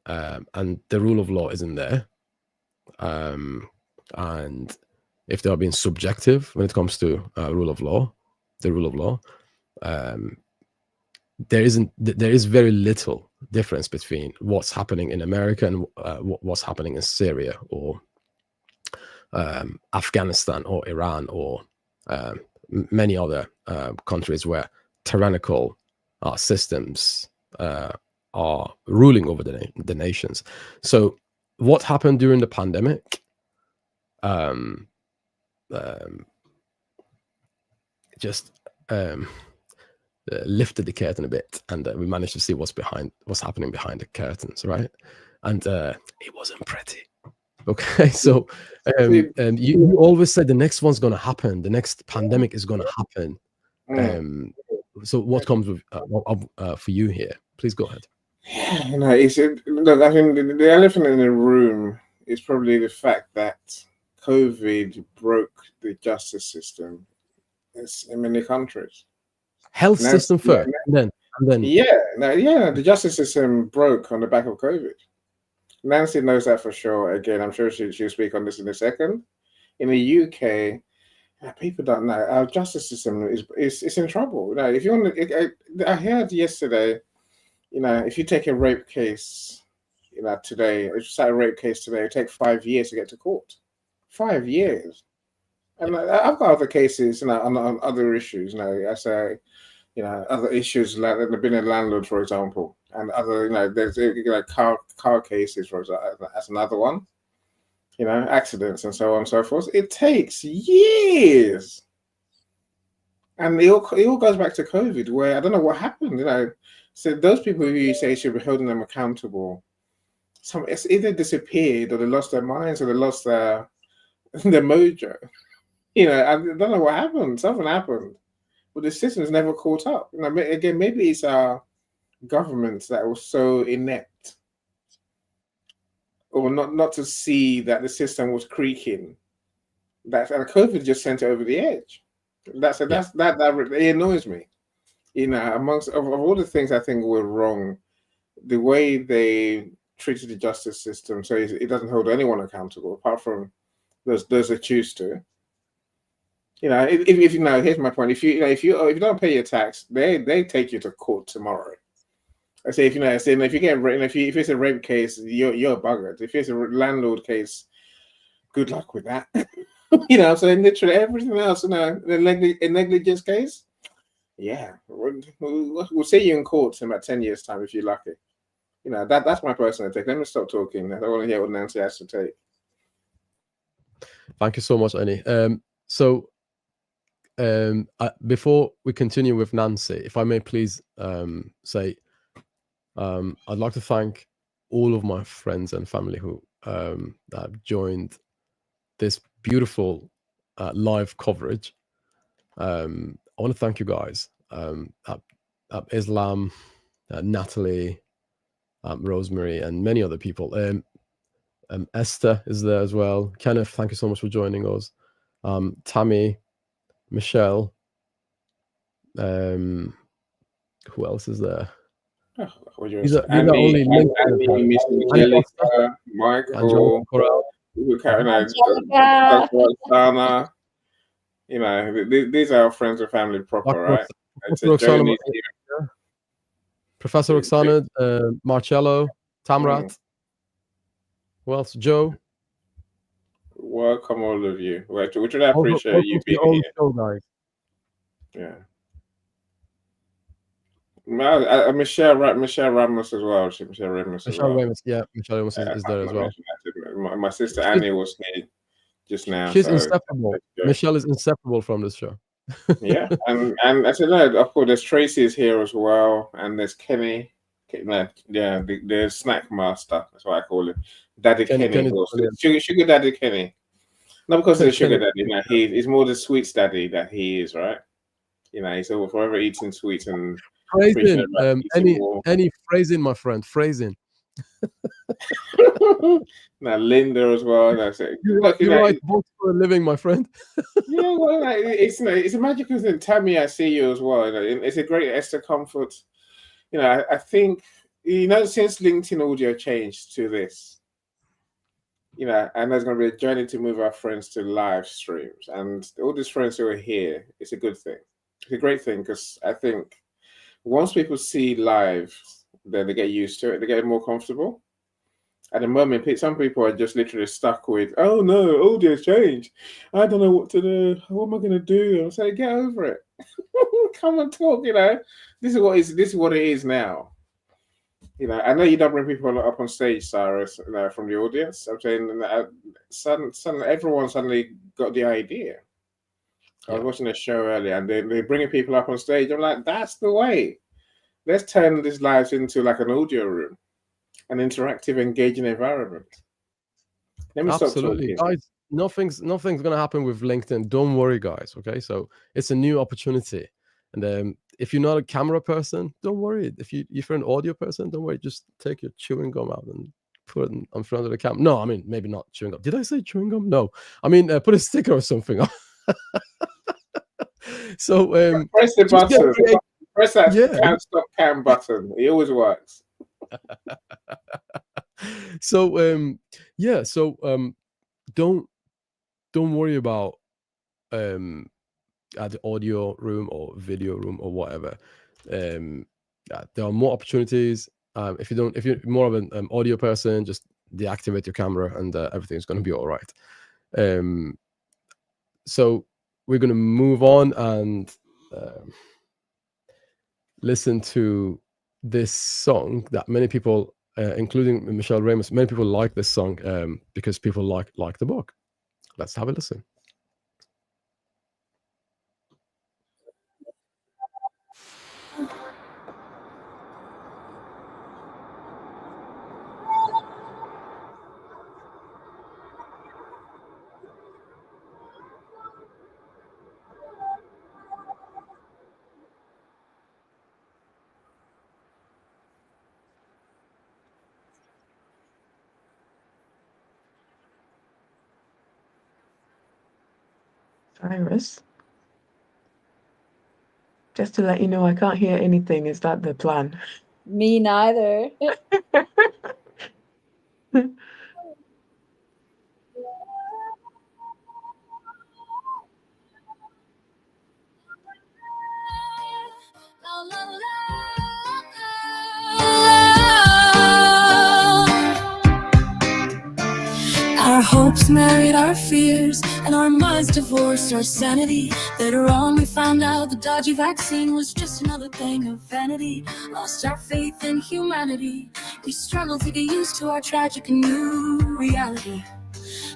and the rule of law isn't there, and if they are being subjective when it comes to the rule of law, there is very little difference between what's happening in America and what's happening in Syria or Afghanistan or Iran or many other countries where tyrannical systems are ruling over the nations. So what happened during the pandemic just lifted the curtain a bit, and we managed to see what's happening behind the curtains, right? And it wasn't pretty. Okay, so you always said the next one's going to happen. The next pandemic is going to happen. So what comes with for you here? Please go ahead. Look, I think the elephant in the room is probably the fact that COVID broke the justice system in many countries. Health system first, and then the justice system broke on the back of COVID. Nancy knows that for sure. Again, I'm sure she'll speak on this in a second. In the UK, people don't know our justice system is in trouble. If you want to, I heard yesterday, if you take a rape case, today, if you start a rape case today, it takes 5 years to get to court. 5 years. And I've got other cases, on other issues. I say, other issues like being a landlord, for example, and other, there's car cases, for example. That's another one. Accidents and so on and so forth. It takes years, and it all goes back to COVID, where I don't know what happened. So those people who you say should be holding them accountable, it's either disappeared or they lost their minds or they lost their mojo. I don't know what happened. Something happened, but the system's never caught up. Again, maybe it's our government that was so inept, or not to see that the system was creaking. And COVID just sent it over the edge. That it annoys me. Amongst of all the things I think were wrong, the way they treated the justice system, so it doesn't hold anyone accountable apart from those that choose to. If here's my point. If you don't pay your tax, they take you to court tomorrow. I say if you get if it's a rape case, you're buggered. If it's a landlord case, good luck with that. So literally everything else, a negligence case, we'll see you in court in about 10 years' time if you're lucky. That's my personal take. Let me stop talking. I don't want to hear what Nancy has to take. Thank you so much, Eny. So before we continue with Nancy, if I may please say, I'd like to thank all of my friends and family who have joined this beautiful live coverage. I want to thank you guys, Islam, Natalie, Rosemary, and many other people. Esther is there as well. Kenneth, thank you so much for joining us. Tammy, Michelle. Who else is there? These are only Miss Angelica, Michael, Roxana. You know, these are our friends and family proper, right? Professor Roxana, Marcello, Tamrat. Who else? Joe. Welcome, all of you. We really appreciate you being here. Show, guys. Yeah. Michelle Ramos as well. Michelle Ramos as well. Ramos, yeah, Michelle Ramos is there as well. My sister Annie was here just now. She's inseparable. Michelle is inseparable from this show. Yeah, and I said, no, of course, there's Tracy is here as well, and there's Kenny. Yeah, the snack master. That's what I call him. Daddy Kenny. Sugar Daddy Kenny. Not because of the sugar daddy. You know, he's more the sweets daddy that he is, right? You know, he's forever eating sweets and phrasing. Any phrasing, my friend. Phrasing. Now Linda as well. That's it. You write books for a living, my friend. Yeah, well, it's a magical thing. Tammy, I see you as well. It's a great Esther comfort. You know, I think, you know, since LinkedIn audio changed to this, you know, and there's going to be a journey to move our friends to live streams, and all these friends who are here, it's a good thing. It's a great thing, because I think once people see live, then they get used to it. They get more comfortable. At the moment, some people are just literally stuck with, oh no, audio's changed. I don't know what to do. What am I going to do? I'm saying, get over it. Come and talk. You know, this is what it is now. You know, I know you don't bring people up on stage, Cyrus, you know, from the audience. I'm saying suddenly everyone suddenly got the idea. I was watching a show earlier, and they're bringing people up on stage. I'm like, that's the way. Let's turn these lives into like an audio room, an interactive, engaging environment. Let me stop talking. Guys, nothing's gonna happen with LinkedIn. Don't worry, guys. Okay, so it's a new opportunity, and if you're not a camera person, don't worry. If you're an audio person, don't worry. Just take your chewing gum out and put it in front of the camera. No, I mean, maybe not chewing gum. Did I say chewing gum? No, I mean put a sticker or something on. So press the button. Press that can't stop cam button. It always works. So don't worry about at the audio room or video room or whatever. There are more opportunities. If you're more of an audio person, just deactivate your camera and everything's going to be all right. So we're going to move on and listen to this song that many people, including Michelle Ramos, many people like this song because people like the book. Let's have a listen. Cyrus, just to let you know, I can't hear anything. Is that the plan? Me neither. Our hopes married our fears, and our minds divorced our sanity. Later on we found out the dodgy vaccine was just another thing of vanity. Lost our faith in humanity. We struggled to get used to our tragic and new reality.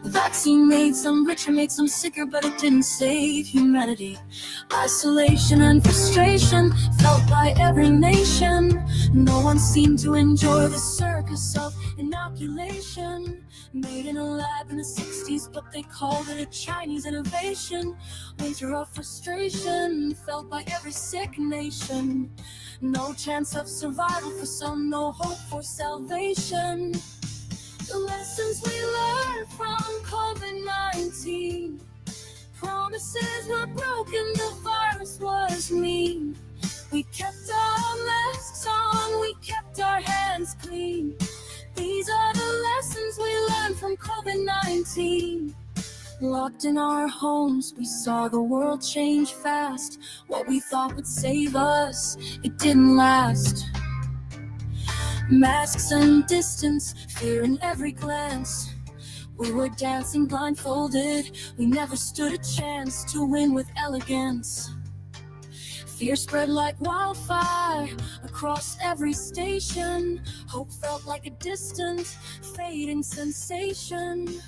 The vaccine made some richer, made some sicker, but it didn't save humanity. Isolation and frustration felt by every nation. No one seemed to enjoy the circus of inoculation. Made in a lab in the 60s, but they called it a Chinese innovation. Winter of frustration felt by every sick nation. No chance of survival for some, no hope for salvation. The lessons we learned from COVID-19. Promises were broken, the virus was mean. We kept our masks on, we kept our hands clean. These are the lessons we learned from COVID-19. Locked in our homes, we saw the world change fast. What we thought would save us, it didn't last. Masks and distance, fear in every glance. We were dancing blindfolded, we never stood a chance to win with elegance. Fear spread like wildfire across every station. Hope felt like a distant, fading sensation.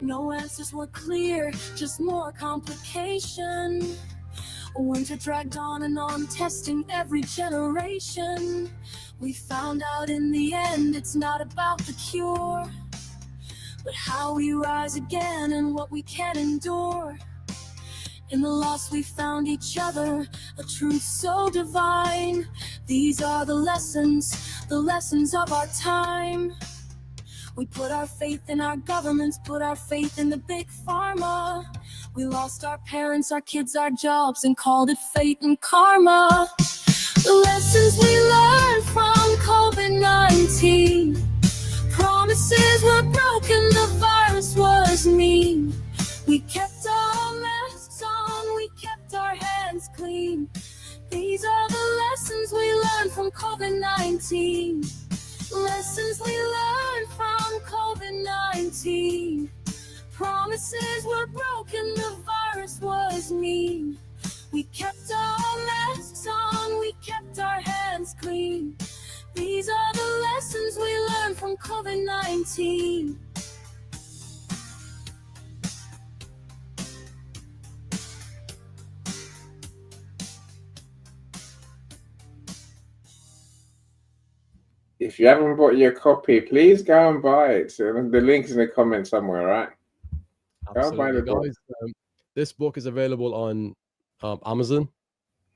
No answers were clear, just more complication. Winter dragged on and on, testing every generation. We found out in the end it's not about the cure, but how we rise again and what we can endure. In the loss we found each other, a truth so divine. These are the lessons of our time. We put our faith in our governments, put our faith in the big pharma. We lost our parents, our kids, our jobs, and called it fate and karma. The lessons we learned from COVID-19. Promises were broken, the virus was mean. We kept our masks on, we kept our hands clean. These are the lessons we learned from COVID-19. Lessons we learned from COVID-19. Promises were broken, the virus was mean. We kept our masks on, we kept our hands clean. These are the lessons we learned from COVID-19. If you haven't bought your copy, please go and buy it. The link is in the comment somewhere, right? Go and buy the book. Guys, this book is available on Amazon,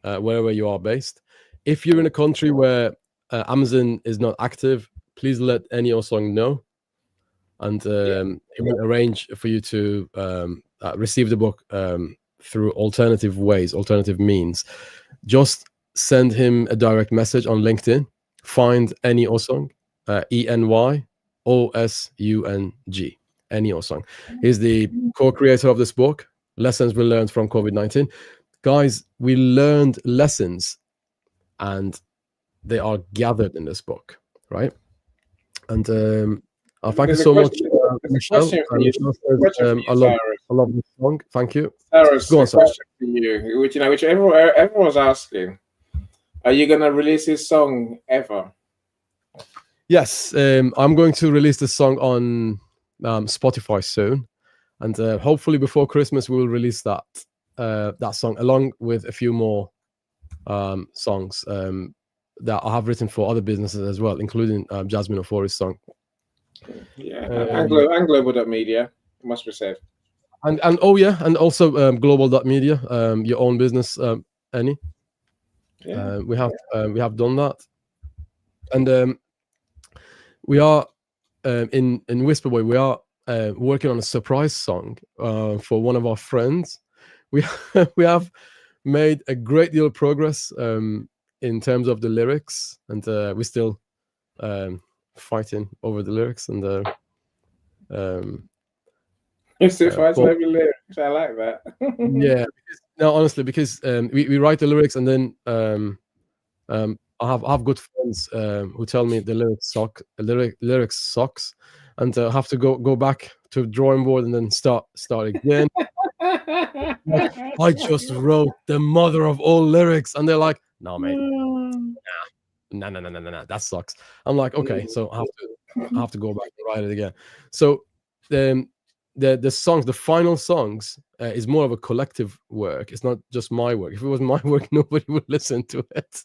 wherever you are based. If you're in a country where Amazon is not active, please let Eny Osung know, and he will arrange for you to receive the book through alternative ways, alternative means. Just send him a direct message on LinkedIn. Find Eny Osung, Eny Osung, Eny Osung. He's the co-creator of this book, Lessons We Learned from COVID-19. Guys, we learned lessons, and they are gathered in this book, right? And thank you so much, Michelle. I love this song. Thank you. Cyrus, go on, question for you, which everyone's asking. Are you gonna release this song ever? Yes, I'm going to release this song on Spotify soon, and hopefully before Christmas we will release that song along with a few more songs that I have written for other businesses as well, including Jasmine Ofori's song. Yeah, and global.media, it must be said. And oh yeah, and also global.media, your own business, Eny. Yeah. We have done that, and we are in Whisperboy. We are working on a surprise song for one of our friends. We have made a great deal of progress in terms of the lyrics, and we're still fighting over the lyrics. And you're still fighting over lyrics. I like that. Yeah. No, honestly, because we write the lyrics, and then I have good friends who tell me the lyrics suck. Lyrics sucks, and I have to go back to drawing board and then start again. I just wrote the mother of all lyrics, and they're like, "No, mate, nah, that sucks." I'm like, "Okay," so I have to go back and write it again. So the songs, the final songs, is more of a collective work. It's not just my work. If it was my work, nobody would listen to it.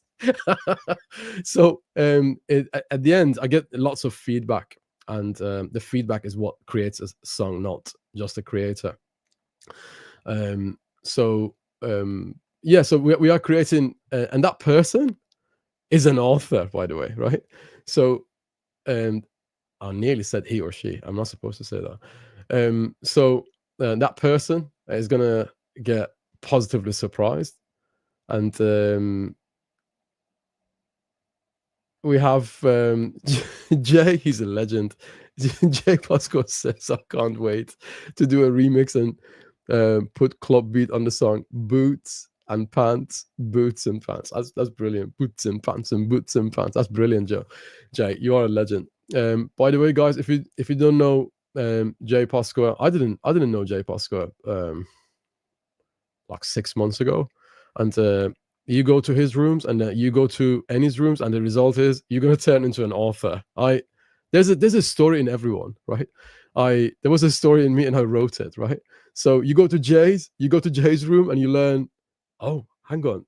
So at the end, I get lots of feedback, and the feedback is what creates a song, not just the creator. So we are creating, and that person is an author, by the way, right? So I nearly said he or she. I'm not supposed to say that. So that person is gonna get positively surprised, and we have Jay. He's a legend. Jay Pasco says, "I can't wait to do a remix and put club beat on the song. Boots and pants, boots and pants." That's brilliant. Boots and pants and boots and pants. That's brilliant, Joe. Jay, you are a legend. By the way, guys, if you don't know Jay Pasco, I didn't know Jay Pasco like 6 months ago, and you go to his rooms and you go to Eny's rooms, and the result is you're gonna turn into an author. There's a story in everyone, right? There was a story in me, and I wrote it, right? So you go to Jay's room, and you learn, oh, hang on,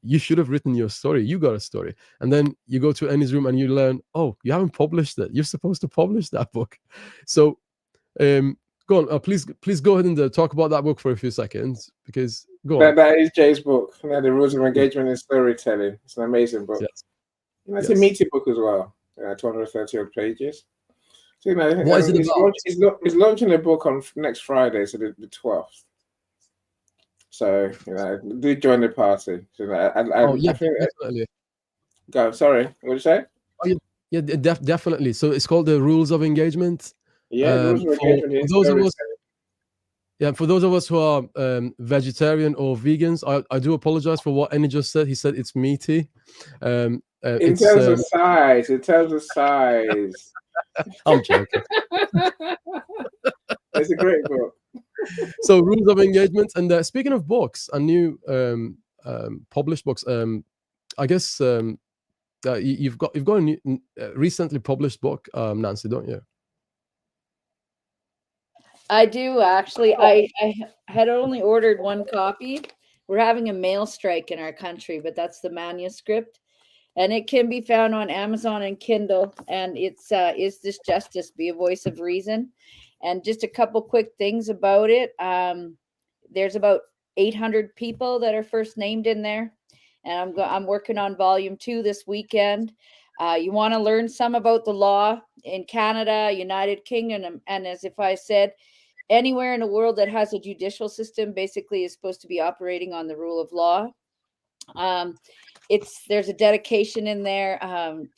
you should have written your story. You got a story. And then you go to Eny's room and you learn, oh, you haven't published it. You're supposed to publish that book. So go on, please go ahead and talk about that book for a few seconds, because go on. That is Jay's book. The Rules of Engagement in Storytelling. It's an amazing book. Yes. It's a meaty book as well. 230 odd pages. So, what is it about? He's launching a book on next Friday, so the 12th. So do join the party. So, I think, definitely. Go. Sorry, what did you say? Oh, yeah, definitely. So it's called The Rules of Engagement. Yeah, Rules of Engagement. For those of us who are vegetarian or vegans, I do apologize for what Eny just said. He said it's meaty. In terms of size. I'm joking. It's a great book. So Rules of Engagement. And speaking of books and new published books, I guess you've got a new, recently published book, Nancy, don't you? I do, actually. I had only ordered one copy. We're having a mail strike in our country, but that's the manuscript. And it can be found on Amazon and Kindle. And it's Is This Justice? Be a Voice of Reason. And just a couple quick things about it. There's about 800 people that are first named in there. And I'm working on volume 2 this weekend. You want to learn some about the law in Canada, United Kingdom, and as if I said, anywhere in the world that has a judicial system basically is supposed to be operating on the rule of law. There's a dedication in there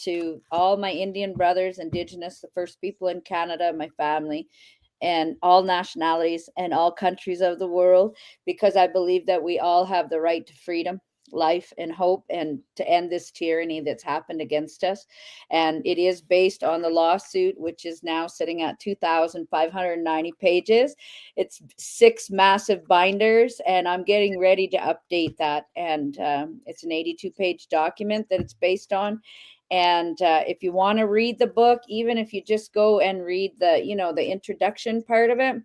to all my Indian brothers, Indigenous, the first people in Canada, my family, and all nationalities and all countries of the world, because I believe that we all have the right to freedom, life, and hope, and to end this tyranny that's happened against us. And it is based on the lawsuit, which is now sitting at 2,590 pages. It's 6 massive binders, and I'm getting ready to update that. And it's an 82-page document that it's based on. And if you want to read the book, even if you just go and read the introduction part of it,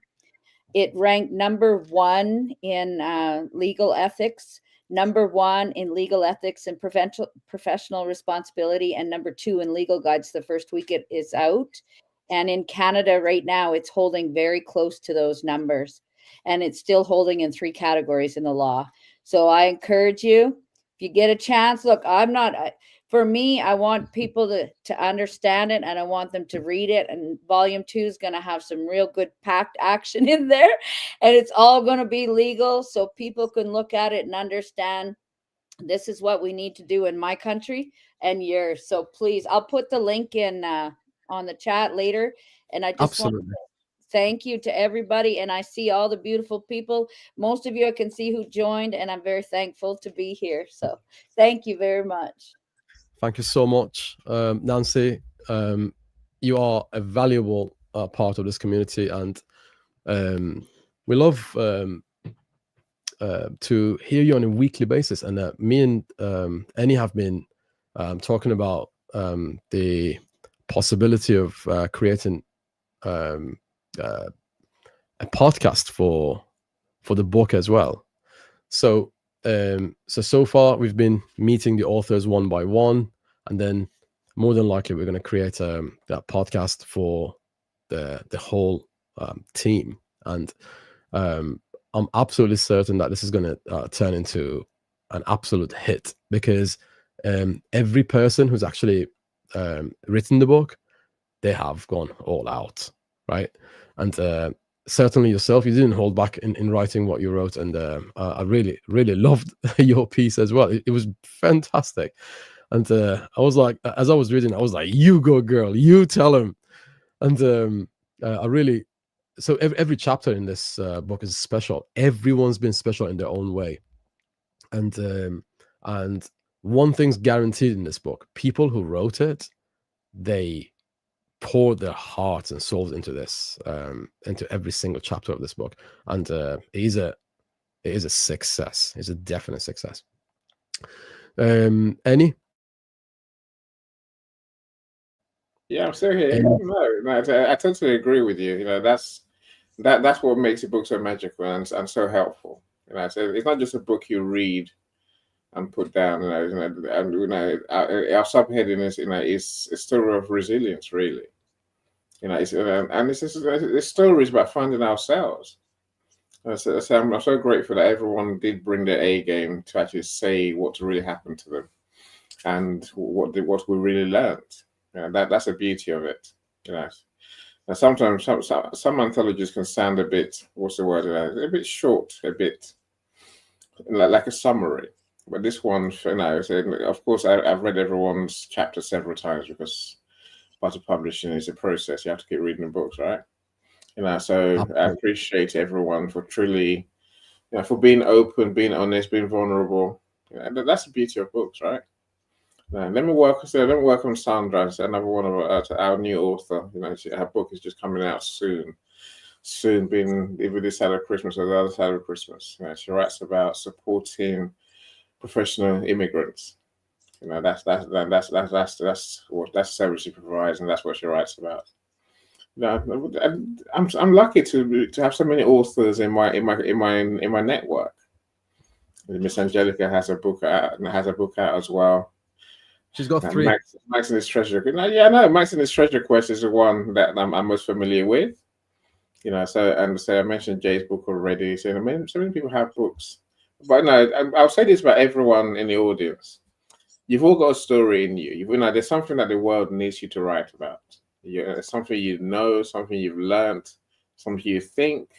it ranked number 1 in legal ethics, number 1 in legal ethics and professional responsibility, and number 2 in legal guides the first week it is out. And in Canada right now, it's holding very close to those numbers, and it's still holding in 3 categories in the law. So I encourage you, if you get a chance, look, for me, I want people to understand it, and I want them to read it. And volume 2 is going to have some real good packed action in there, and it's all going to be legal, so people can look at it and understand this is what we need to do in my country and yours. So please, I'll put the link in on the chat later. And I just want to thank you to everybody. And I see all the beautiful people. Most of you I can see who joined, and I'm very thankful to be here. So thank you very much. Thank you so much, Nancy. You are a valuable part of this community, and we love to hear you on a weekly basis. And me and Eny have been talking about the possibility of creating podcast for the book as well. So so far we've been meeting the authors one by one, and then more than likely we're going to create that podcast for the whole team. And I'm absolutely certain that this is going to turn into an absolute hit, because every person who's actually written the book, they have gone all out, right? And certainly yourself, you didn't hold back in writing what you wrote, and I really loved your piece as well. It was fantastic. And I was like, as I was reading, I was like, you go, girl, you tell him. And I really, so every chapter in this book is special. Everyone's been special in their own way. And one thing's guaranteed in this book: people who wrote it, they poured their hearts and souls into this, into every single chapter of this book. And it is a success. It's a definite success. Eny? Yeah, I'm still here. Eny? No, I totally agree with you. That's what makes the book so magical and so helpful. So it's not just a book you read and put down. And our subheading is a story of resilience, really. It's stories about finding ourselves. So I'm so grateful that everyone did bring their A game to actually say what really happened to them and what we really learned. That's the beauty of it. Now, sometimes some anthologies can sound a bit, what's the word? A bit short, a bit like a summary. But this one, of course, I've read everyone's chapter several times, because part of publishing is a process. You have to keep reading the books, right? So I appreciate everyone for truly, for being open, being honest, being vulnerable. That's the beauty of books, right? Let me work on Sandra, another one of our new author. Her book is just coming out soon. Being either this side of Christmas or the other side of Christmas. She writes about supporting professional immigrants. That's the service she provides, and that's what she writes about. I'm lucky to have so many authors in my network. Miss Angelica has a book out as well. She's got 3. Max and his Treasure. Max and his Treasure Quest is the one that I'm most familiar with. So I mentioned Jay's book already. So many people have books, but no, I'll say this about everyone in the audience: you've all got a story in you. There's something that the world needs you to write about. Something something you've learned, something you think,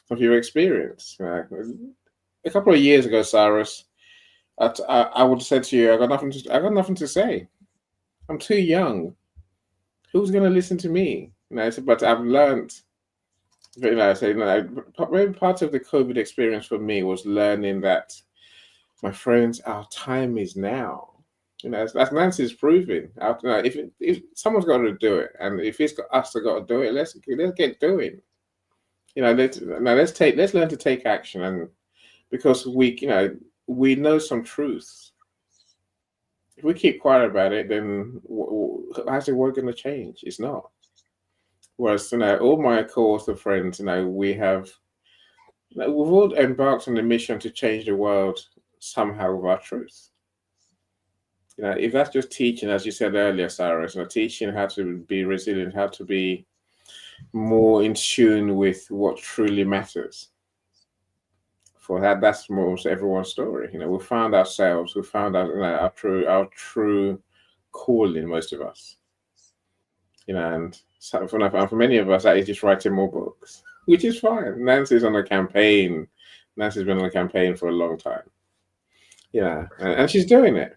something you experience. A couple of years ago, Cyrus, I would have said to you, I got nothing to say. I'm too young. Who's going to listen to me? But I've learned. Maybe part of the COVID experience for me was learning that, my friends, our time is now. As Nancy's proving. If someone's got to do it, and if it's got us to got to do it, let's get doing. Let's learn to take action, and because we know some truths. If we keep quiet about it, then how's the world going to change? It's not. Whereas all my co-author friends, we've all embarked on the mission to change the world somehow with our truth. If that's just teaching, as you said earlier, Cyrus, teaching how to be resilient, how to be more in tune with what truly matters. For that's most everyone's story. We found ourselves, we found out our true calling, most of us. And so for many of us, that is just writing more books, which is fine. Nancy's on a campaign. Nancy's been on a campaign for a long time. And she's doing it.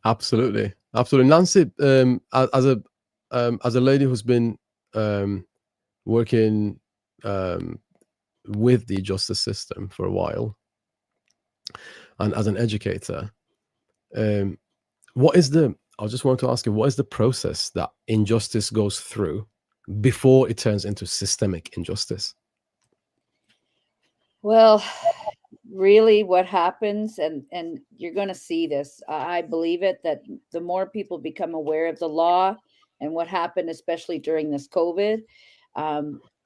Absolutely. Nancy, as a lady who's been working with the justice system for a while, and as an educator, I just want to ask you, what is the process that injustice goes through before it turns into systemic injustice? Well, really what happens, and you're going to see this, I believe it, that the more people become aware of the law and what happened, especially during this COVID,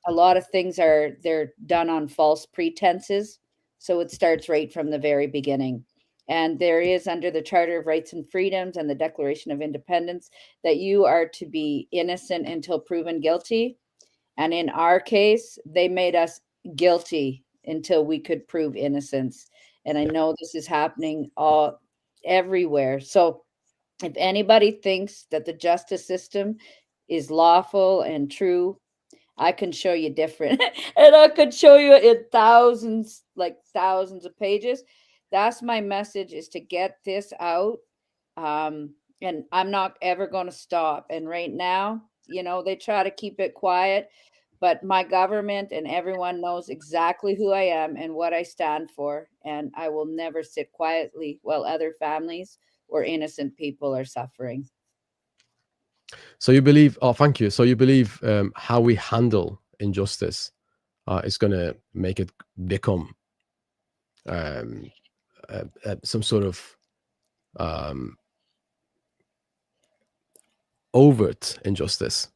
a lot of things they're done on false pretenses. So it starts right from the very beginning. And there is, under the Charter of Rights and Freedoms and the Declaration of Independence, that you are to be innocent until proven guilty. And in our case, they made us guilty until we could prove innocence. And I know this is happening everywhere. So if anybody thinks that the justice system is lawful and true, I can show you different. And I could show you in thousands of pages. That's my message, is to get this out. And I'm not ever going to stop. And right now, they try to keep it quiet, but my government and everyone knows exactly who I am and what I stand for. And I will never sit quietly while other families or innocent people are suffering. So you believe, thank you. So you believe how we handle injustice is going to make it become some sort of overt injustice.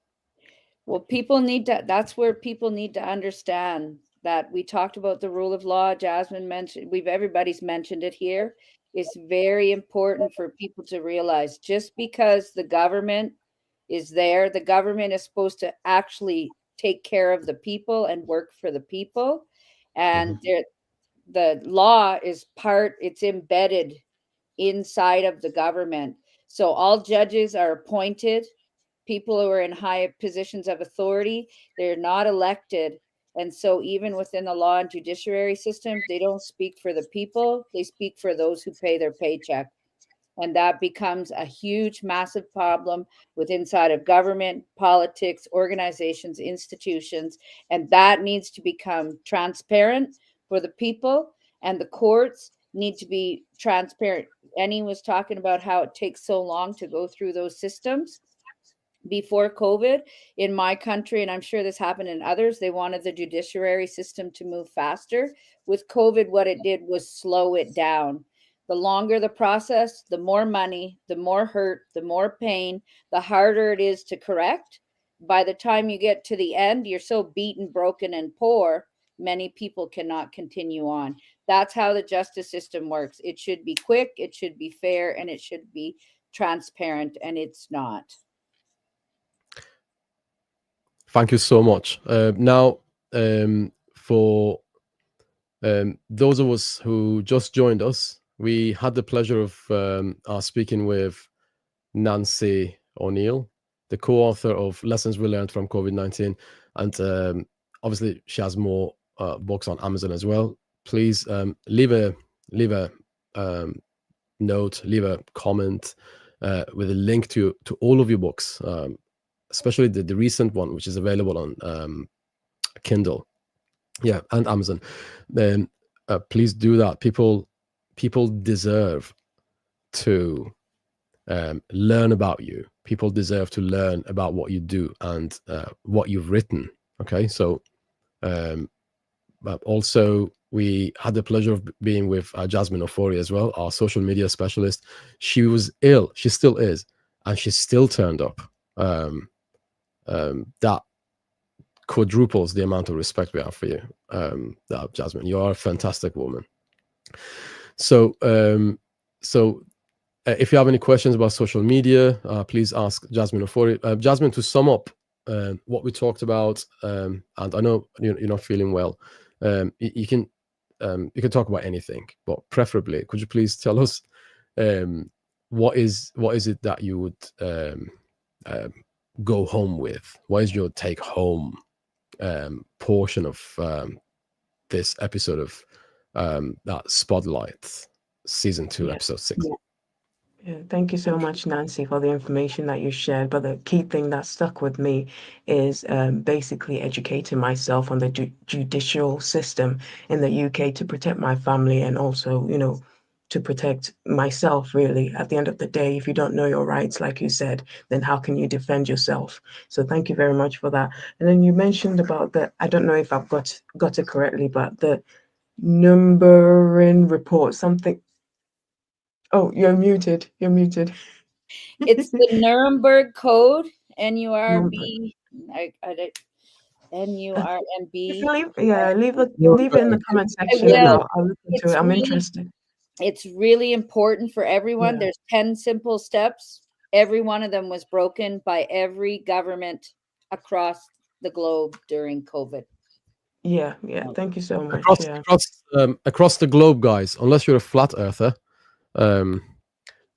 Well, that's where people need to understand that we talked about the rule of law. Jasmine mentioned, everybody's mentioned it here. It's very important for people to realize, just because the government is there, the government is supposed to actually take care of the people and work for the people. And the law is it's embedded inside of the government. So all judges are appointed. People who are in high positions of authority, they're not elected. And so even within the law and judiciary system, they don't speak for the people. They speak for those who pay their paycheck. And that becomes a huge, massive problem with inside of government, politics, organizations, institutions. And that needs to become transparent for the people, and the courts need to be transparent. Eny was talking about how it takes so long to go through those systems. Before COVID, in my country, and I'm sure this happened in others, they wanted the judiciary system to move faster. With COVID, what it did was slow it down. The longer the process, the more money, the more hurt, the more pain, the harder it is to correct. By the time you get to the end, you're so beaten, broken, and poor, many people cannot continue on. That's how the justice system works. It should be quick, it should be fair, and it should be transparent, and it's not. Thank you so much. Now, for those of us who just joined us, we had the pleasure of speaking with Nancy O'Neill, the co-author of Lessons We Learned from COVID-19. And obviously, she has more books on Amazon as well. Please leave a note, leave a comment with a link to all of your books, especially the recent one, which is available on Kindle, and Amazon. Then please do that. People deserve to learn about you. People deserve to learn about what you do and what you've written. Okay, so but also we had the pleasure of being with Jasmine Ofori as well, our social media specialist. She was ill, she still is, and she still turned up. That quadruples the amount of respect we have for you, Jasmine. You are a fantastic woman. So if you have any questions about social media, please ask Jasmine Ofori. Jasmine, to sum up what we talked about, and I know you're not feeling well, you can talk about anything, but preferably, could you please tell us what is it that you would go home with? What is your take home portion of this episode of that Spotlight season 2, episode 6? Yeah, thank you so much, Nancy, for the information that you shared. But the key thing that stuck with me is basically educating myself on the judicial system in the UK to protect my family, and also, to protect myself, really. At the end of the day, if you don't know your rights, like you said, then how can you defend yourself? So thank you very much for that. And then you mentioned about I don't know if I've got it correctly, but the numbering report, something. Oh, you're muted. You're muted. It's the Nuremberg Code, NURB. NURMB. You can leave, yeah, leave it in the comment section, and will. I'll look into It's it. I'm really- interested. It's really important for everyone. Yeah. There's 10 simple steps. Every one of them was broken by every government across the globe during COVID. Yeah. Thank you so much. Across the globe, guys. Unless you're a flat earther, on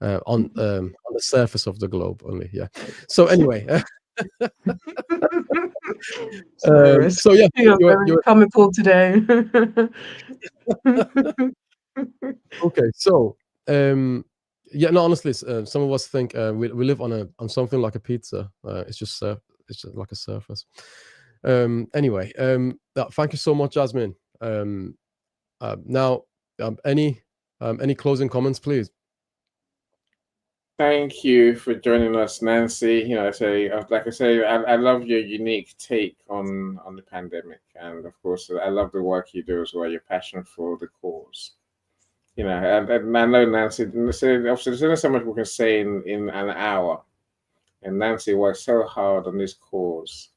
the surface of the globe only. Yeah. So anyway, Sorry, so yeah, you're very comical today. Okay, so yeah, no, honestly, some of us think we live on something like a pizza. It's just like a surface. Anyway, thank you so much, Jasmine. Now, any closing comments, please? Thank you for joining us, Nancy. Like I say, I love your unique take on the pandemic, and of course, I love the work you do as well. Your passion for the cause. And I know Nancy. There's only so much we can say in an hour, and Nancy worked so hard on this cause.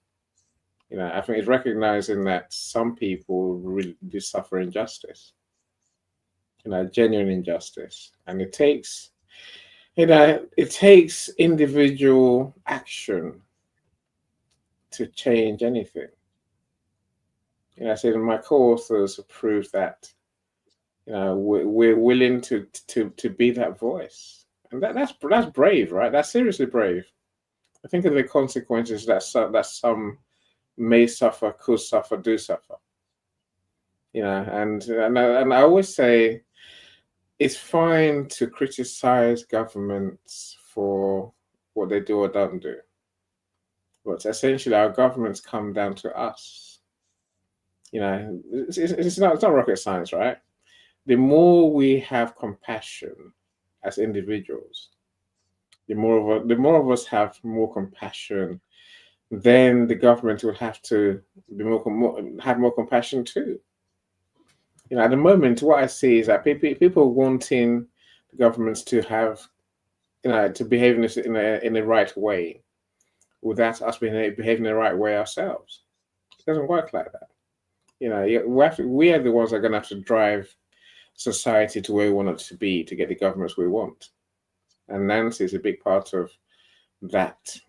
I think it's recognizing that some people really do suffer injustice. Genuine injustice, and it takes individual action to change anything. I said my co-authors have proved that we're willing to be that voice, and that's brave, right? That's seriously brave. I think of the consequences that some may suffer, could suffer, do suffer. And I always say it's fine to criticize governments for what they do or don't do, but essentially our governments come down to us. It's not rocket science, right? The more we have compassion as individuals, the more of us have more compassion, then the government will have to have more compassion too. At the moment, what I see is that people wanting the governments to have, to behave in the right way, without us behaving the right way ourselves. It doesn't work like that. We are the ones that are going to have to drive society to where we want it to be to get the governments we want. And Nancy is a big part of that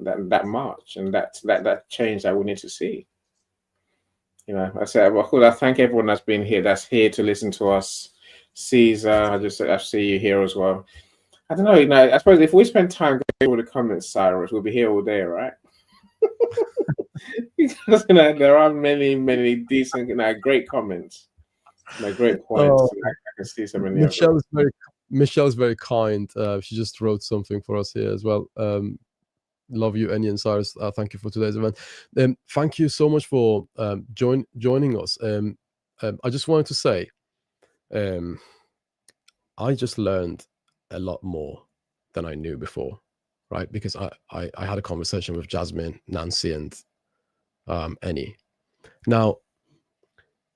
march and that change that we need to see. I say, well, I thank everyone that's been here, that's here to listen to us. Caesar, I see you here as well. I don't know, I suppose if we spend time going over the comments, Cyrus, we'll be here all day, right? Because there are many decent, great comments, great points. I can see some in there. Michelle's very kind. She just wrote something for us here as well. Love you, Eny and Cyrus. Thank you for today's event. Thank you so much for joining us. I just wanted to say, I just learned a lot more than I knew before, right? Because I had a conversation with Jasmine, Nancy, and Eny. Now,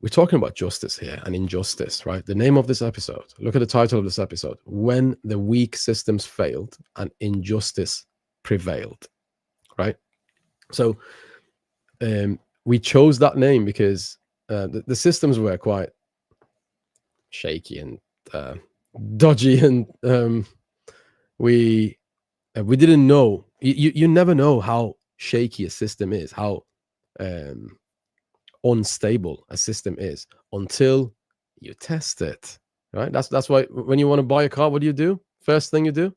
we're talking about justice here and injustice, right? The name of this episode, look at the title of this episode, When the Weak Systems Failed and Injustice Prevailed, right? So we chose that name because the systems were quite shaky and dodgy, and we didn't know. You never know how shaky a system is, how unstable a system is until you test it, right? That's why when you want to buy a car, what do? First thing you do,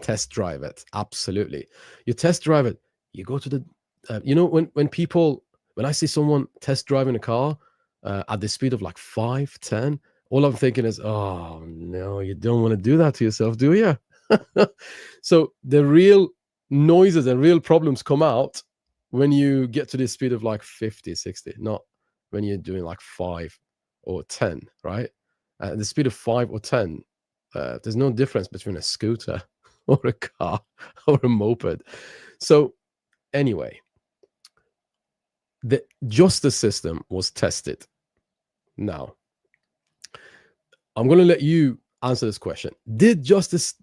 test drive it. Absolutely. You test drive it. You go to the when I see someone test driving a car at the speed of like 5, 10, all I'm thinking is, oh no, you don't want to do that to yourself, do you? So the real noises and real problems come out when you get to the speed of like 50, 60, not when you're doing like 5 or 10, right? At the speed of 5 or 10, there's no difference between a scooter or a car or a moped. So anyway, the justice system was tested. Now, I'm going to let you answer this question. Did your justice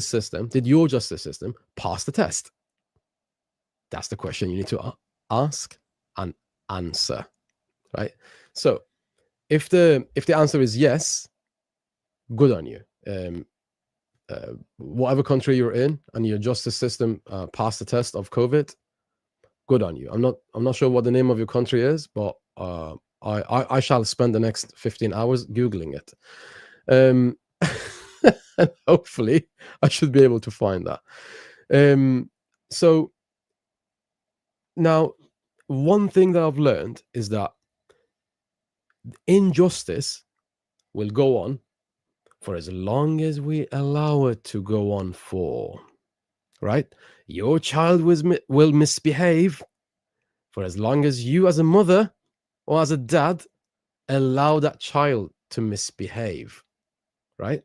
system pass the test? That's the question you need to ask. an answer, right? So if the answer is yes, good on you. Whatever country you're in and your justice system passed the test of COVID, good on you. I'm not sure what the name of your country is, but I shall spend the next 15 hours Googling it. And hopefully I should be able to find that. So now, one thing that I've learned is that injustice will go on for as long as we allow it to go on for, right? Your child will misbehave for as long as you as a mother or as a dad allow that child to misbehave, right?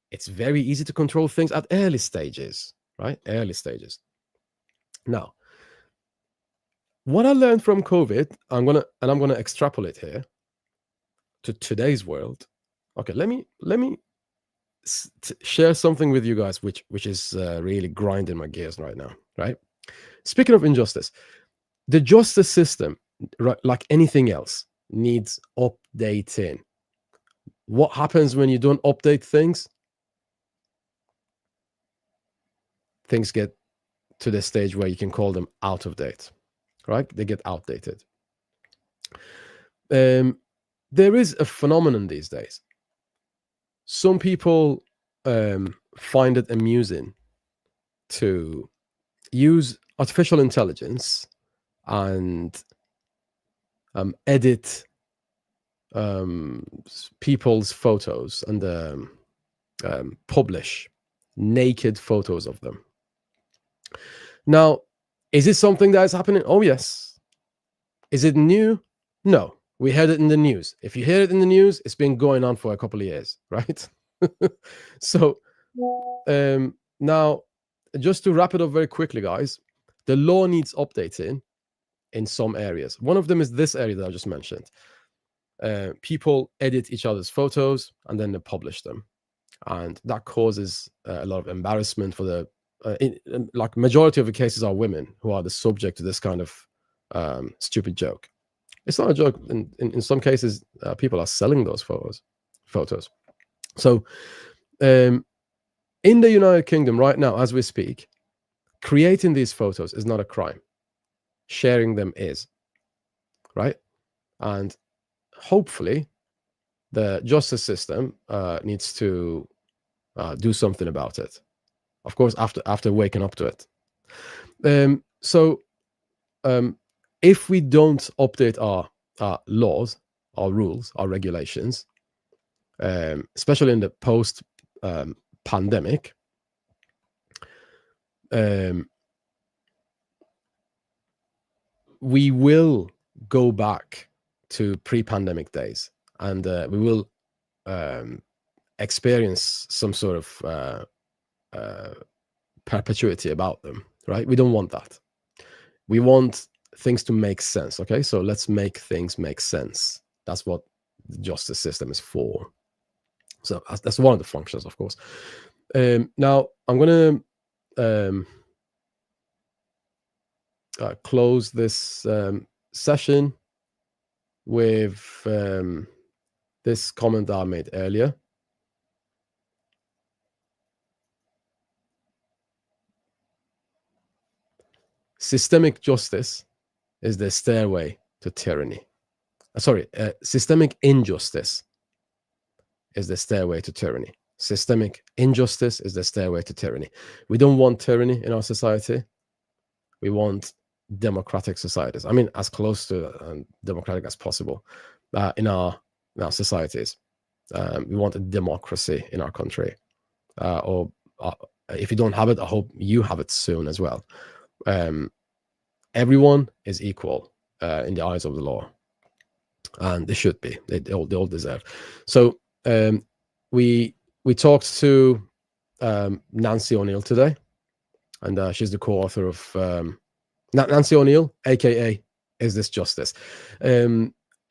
It's very easy to control things at early stages, right? Early stages. Now, what I learned from COVID, I'm gonna extrapolate here to today's world. Okay, let me share something with you guys, which is really grinding my gears right now. Right? Speaking of injustice, the justice system, right, like anything else, needs updating. What happens when you don't update things? Things get to the stage where you can call them out of date. Right? They get outdated. There is a phenomenon these days. Some people find it amusing to use artificial intelligence and edit people's photos and publish naked photos of them. Now, is it something that is happening? Oh, yes. Is it new? No. We heard it in the news. If you hear it in the news, it's been going on for a couple of years, right? So now, just to wrap it up very quickly, guys, the law needs updating in some areas. One of them is this area that I just mentioned. People edit each other's photos and then they publish them. And that causes a lot of embarrassment for the, like majority of the cases are women who are the subject to this kind of stupid joke. It's not a joke. In some cases, people are selling those photos. So in the United Kingdom right now, as we speak, creating these photos is not a crime. Sharing them is, right? And hopefully the justice system needs to do something about it. Of course, after waking up to it. If we don't update our laws, our rules, our regulations, especially in the post pandemic, we will go back to pre-pandemic days, and we will experience some sort of perpetuity about them, right? We don't want that. We want things to make sense. Okay, so let's make things make sense. That's what the justice system is for. So that's one of the functions, of course. Now I'm going to close this session with this comment that I made earlier. Systemic justice is the stairway to tyranny. Systemic injustice is the stairway to tyranny. Systemic injustice is the stairway to tyranny. We don't want tyranny in our society. We want democratic societies. I mean, as close to democratic as possible in our societies. We want a democracy in our country. Or if you don't have it, I hope you have it soon as well. Everyone is equal in the eyes of the law, and they should be. They all deserve. So we talked to Nancy O'Neill today, and she's the co-author of Nancy O'Neill, aka Is This Justice?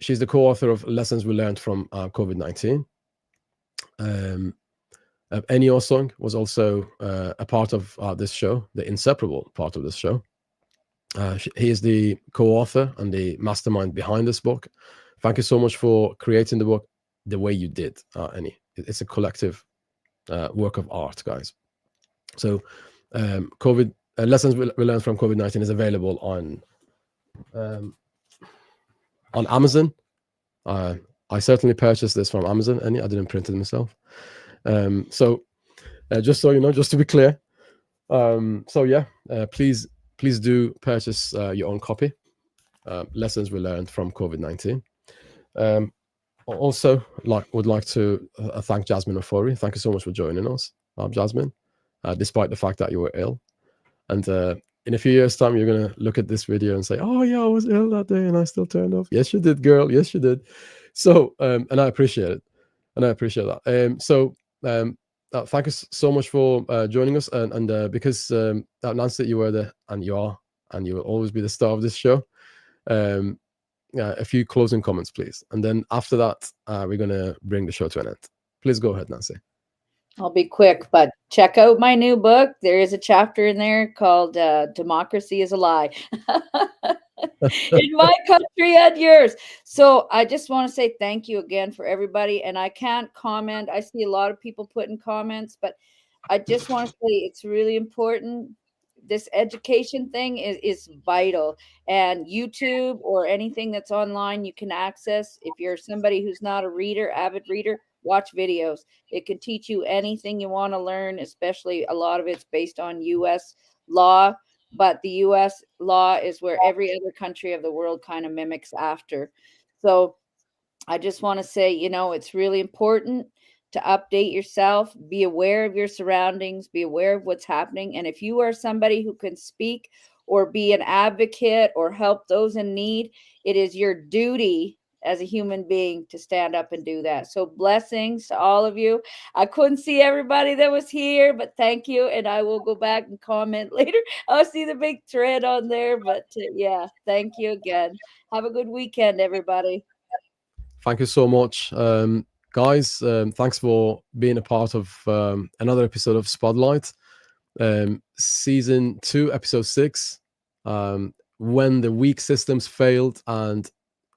She's the co-author of Lessons We Learned from COVID-19. Eny Osung was also a part of this show, the inseparable part of this show. He is the co-author and the mastermind behind this book. Thank you so much for creating the book the way you did, Eny. It's a collective work of art, guys. So COVID lessons we learned from COVID-19 is available on Amazon. I certainly purchased this from Amazon, Eny. I didn't print it myself. So just so you know, just to be clear. So yeah, please do purchase your own copy. Lessons we learned from COVID-19. Also, would like to thank Jasmine Ofori. Thank you so much for joining us, Jasmine, despite the fact that you were ill. And in a few years' time, you're gonna look at this video and say, "Oh yeah, I was ill that day and I still turned off." Yes, you did, girl. Yes, you did. So, and I appreciate it, and I appreciate that. Thank you so much for joining us. And because Nancy, you were the, and you are, and you will always be the star of this show. A few closing comments, please. And then after that, we're going to bring the show to an end. Please go ahead, Nancy. I'll be quick, but check out my new book. There is a chapter in there called Democracy is a Lie. In my country and yours. So I just want to say thank you again for everybody. And I can't comment. I see a lot of people putting comments, but I just want to say it's really important. This education thing is vital, and YouTube or anything that's online you can access. If you're somebody who's not a reader, avid reader, watch videos. It can teach you anything you want to learn, especially a lot of it's based on US law, but the US law is where every other country of the world kind of mimics after. So I just want to say, it's really important to update yourself, be aware of your surroundings, be aware of what's happening. And if you are somebody who can speak or be an advocate or help those in need, it is your duty as a human being to stand up and do that. So blessings to all of you. I couldn't see everybody that was here, but thank you. And I will go back and comment later. I'll see the big thread on there, but yeah, thank you again. Have a good weekend, everybody. Thank you so much. Guys, thanks for being a part of another episode of Spotlight. Season 2, episode 6, when the weak systems failed and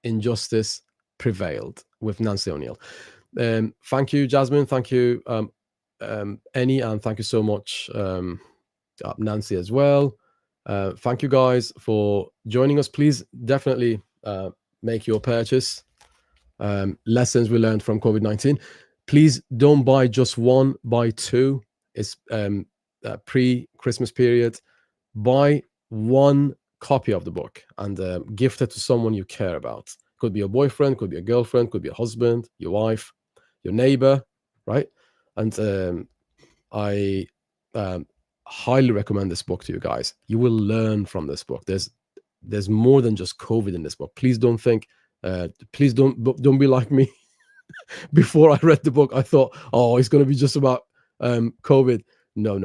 injustice prevailed, with Nancy O'Neill. Thank you, Jasmine. Thank you, Eny, and thank you so much, Nancy, as well. Thank you guys for joining us. Please definitely make your purchase. Lessons we learned from COVID-19. Please don't buy just one, buy two. It's pre-Christmas period. Buy one copy of the book and gift it to someone you care about. Could be your boyfriend, could be a girlfriend, could be a husband, your wife, your neighbor, right? And I highly recommend this book to you guys. You will learn from this book. There's more than just COVID in this book. Please don't think. Please don't be like me. Before I read the book, I thought, oh, it's going to be just about COVID. No.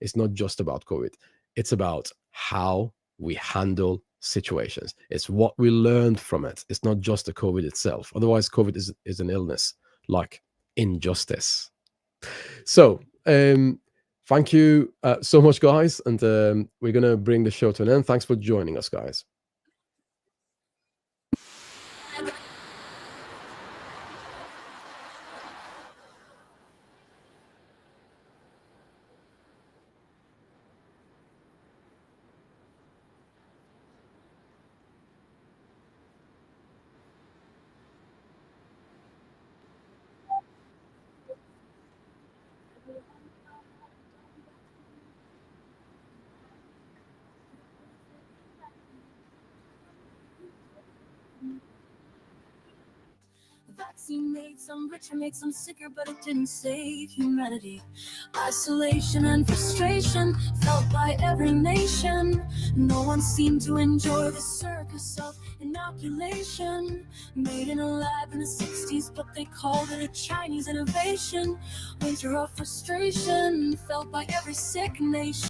It's not just about COVID. It's about how we handle situations. It's what we learned from it. It's not just the COVID itself. Otherwise, COVID is an illness like injustice. So thank you so much, guys. And we're going to bring the show to an end. Thanks for joining us, guys. Vaccine made some richer, made some sicker, but it didn't save humanity. Isolation and frustration felt by every nation. No one seemed to enjoy the circus of inoculation. Made in a lab in the 60s, but they called it a Chinese innovation. Winter of frustration felt by every sick nation.